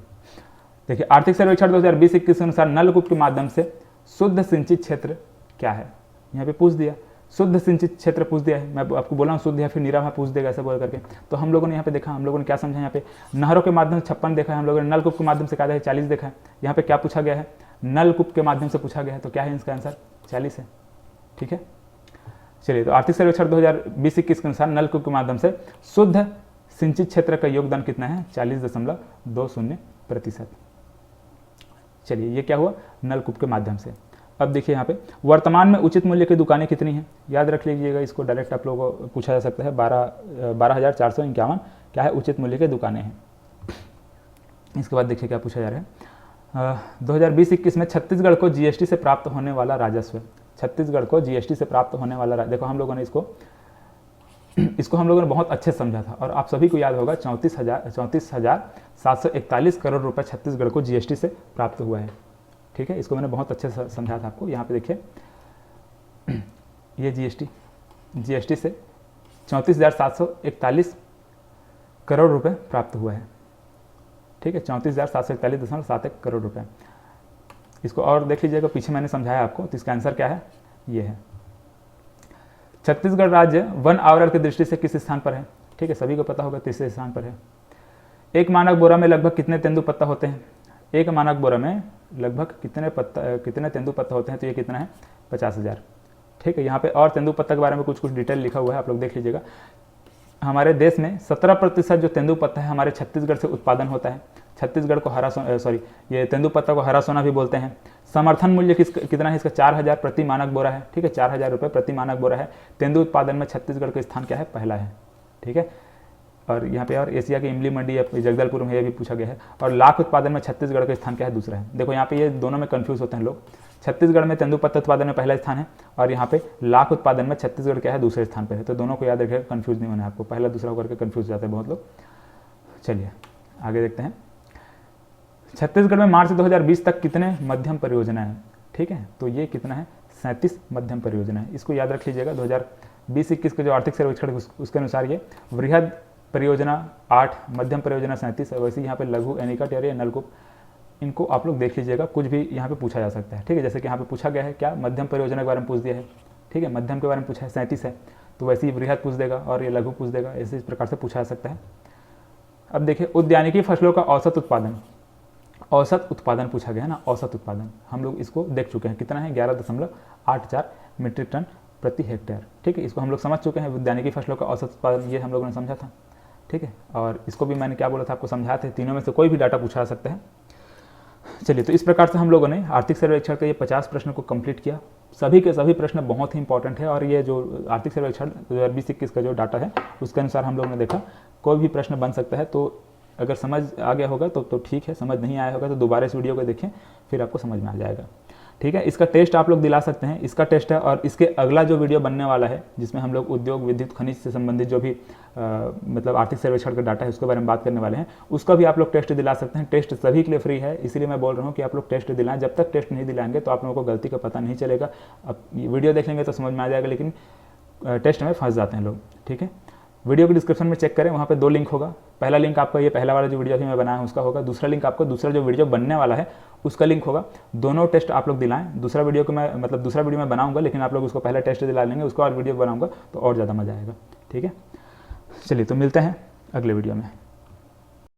देखिए, आर्थिक सर्वेक्षण 2020-21 के अनुसार नलकूप के माध्यम से शुद्ध सिंचित क्षेत्र क्या है, यहाँ पे पूछ दिया, शुद्ध सिंचित क्षेत्र पूछ दिया है। मैं आपको बोला हूँ शुद्ध या फिर निरावा पूछ देगा ऐसा बोल करके। तो हम लोगों ने यहाँ पे देखा, हम लोगों ने क्या समझा, यहाँ पे नहरों के माध्यम से 56 देखा है, हम लोगों ने नलकूप के माध्यम से कहा है 40 देखा है। यहाँ पे क्या पूछा गया है, नलकूप के माध्यम से पूछा गया है, तो क्या है इसका आंसर 40 है। ठीक है, चलिए, तो आर्थिक सर्वेक्षण 2020-21 के अनुसार नलकूप के माध्यम से शुद्ध सिंचित क्षेत्र का योगदान कितना है, 40.20%। चलिए, ये क्या हुआ, नलकूप के माध्यम से। अब देखिए यहाँ पे वर्तमान में उचित मूल्य की दुकानें कितनी हैं, याद रख लीजिएगा, इसको डायरेक्ट आप लोगों को पूछा जा सकता है। 12,451 क्या है, उचित मूल्य की दुकानें हैं। इसके बाद देखिए क्या पूछा जा रहा है, 2020-21 में छत्तीसगढ़ को जीएसटी से प्राप्त होने वाला राजस्व, छत्तीसगढ़ को जीएसटी से प्राप्त होने वाला, देखो हम लोगों ने इसको हम लोगों ने बहुत अच्छे समझा था और आप सभी को याद होगा 34,741 करोड़ रुपए छत्तीसगढ़ को जीएसटी से प्राप्त हुआ है। ठीक है, इसको मैंने बहुत अच्छे से समझा था आपको। यहाँ पे देखिए, ये जीएसटी से 34,741 करोड़ रुपए प्राप्त हुआ है। ठीक है, 34,741.71 करोड़ रुपए। इसको और देख लीजिएगा, पीछे मैंने समझाया आपको, तो इसका आंसर क्या है, ये है। छत्तीसगढ़ राज्य वन आवरण की दृष्टि से किस स्थान पर है, ठीक है, सभी को पता होगा, तीसरे स्थान पर है। एक मानक बोरा में लगभग कितने तेंदुपत्ता होते हैं, एक मानक बोरा में लगभग कितने तेंदुपत्ता होते हैं, तो ये कितना है, 50,000। ठीक है, यहाँ पे और तेंदुपत्ता के बारे में कुछ डिटेल लिखा हुआ है, आप लोग देख लीजिएगा। हमारे देश में 17% जो तेंदुपत्ता है हमारे छत्तीसगढ़ से उत्पादन होता है। छत्तीसगढ़ को ये तेंदुपत्ता को हरा सोना भी बोलते हैं। समर्थन मूल्य कितना है इसका, 4,000 प्रति मानक बोरा है। ठीक है, 4,000 रुपये प्रति मानक बोरा है। तेंदु उत्पादन में छत्तीसगढ़ का स्थान क्या है, पहला है। ठीक है, और यहाँ पे और एशिया की इमली मंडी जगदलपुर में ये भी पूछा गया है। और लाख उत्पादन में छत्तीसगढ़ का स्थान क्या है, दूसरा है। देखो यहाँ पे ये दोनों में कंफ्यूज होते हैं लोग। छत्तीसगढ़ में तेंदुपत्ता उत्पादन में पहला स्थान है और यहाँ पे लाख उत्पादन में छत्तीसगढ़ क्या है, दूसरे स्थान पर है। तो दोनों को याद रखिएगा, कंफ्यूज नहीं होना है आपको, पहला दूसरा करके कंफ्यूज जाते हैं बहुत लोग। चलिए आगे देखते हैं। छत्तीसगढ़ में मार्च 2020 तक कितने मध्यम परियोजना है, ठीक है, तो ये कितना है, 37 मध्यम परियोजना है। इसको याद रख लीजिएगा। 2020-21 के जो आर्थिक सर्वेक्षण उसके अनुसार ये वृहद परियोजना 8, मध्यम परियोजना 37 है। वैसे यहाँ पे लघु एनीकट या नलकूप, इनको आप लोग देख लीजिएगा, कुछ भी यहाँ पे पूछा जा सकता है। ठीक है, जैसे कि यहाँ पे पूछा गया है क्या, मध्यम परियोजना के बारे में पूछ दिया है। ठीक है, मध्यम के बारे में पूछा है, 37 है, तो वैसे ही वृहद पूछ देगा और ये लघु पूछ देगा। ऐसे इस प्रकार से पूछा जा सकता है। अब देखिए, उद्यानिकी फसलों का औसत उत्पादन पूछा गया है ना। औसत उत्पादन हम लोग इसको देख चुके हैं, कितना है, 11.84 मीट्रिक टन प्रति हेक्टेयर। ठीक है, इसको हम लोग समझ चुके हैं। उद्यानिकी फसलों का औसत उत्पादन ये हम लोगों ने समझा था। ठीक है, और इसको भी मैंने क्या बोला था आपको, समझाया थे। तीनों में से कोई भी डाटा पूछा जा सकता है। चलिए, तो इस प्रकार से हम लोगों ने आर्थिक सर्वेक्षण के ये 50 प्रश्न को कंप्लीट किया। सभी के सभी प्रश्न बहुत ही इंपॉर्टेंट है और ये जो आर्थिक सर्वेक्षण 2020-21 का जो डाटा है उसके अनुसार हम लोगों ने देखा कोई भी प्रश्न बन सकता है। तो अगर समझ आ गया होगा तो ठीक है, समझ नहीं आया होगा तो दोबारा इस वीडियो को देखें, फिर आपको समझ में आ जाएगा। ठीक है, इसका टेस्ट आप लोग दिला सकते हैं, इसका टेस्ट है। और इसके अगला जो वीडियो बनने वाला है जिसमें हम लोग उद्योग, विद्युत, खनिज से संबंधित जो भी मतलब आर्थिक सर्वेक्षण का डाटा है उसके बारे में बात करने वाले हैं, उसका भी आप लोग टेस्ट दिला सकते हैं। टेस्ट सभी के लिए फ्री है, इसीलिए मैं बोल रहा हूँ कि आप लोग टेस्ट दिलाएं। जब तक टेस्ट नहीं दिलाएंगे तो आप लोगों को गलती का पता नहीं चलेगा। अब वीडियो देख लेंगे तो समझ में आ जाएगा, लेकिन टेस्ट में फंस जाते हैं लोग। ठीक है, वीडियो के डिस्क्रिप्शन में चेक करें, वहाँ पे 2 लिंक होगा। पहला लिंक आपका ये पहला वाला जो वीडियो अभी मैं बनाया हूँ उसका होगा। दूसरा लिंक आपको दूसरा जो वीडियो बनने वाला है उसका लिंक होगा। दोनों टेस्ट आप लोग दिलाएं। दूसरा वीडियो को मैं दूसरा वीडियो मैं बनाऊंगा, लेकिन आप लोग उसको पहले टेस्ट दिला लेंगे, उसको और वीडियो बनाऊंगा तो और ज़्यादा मज़ा आएगा। ठीक है, चलिए तो मिलते हैं अगले वीडियो में।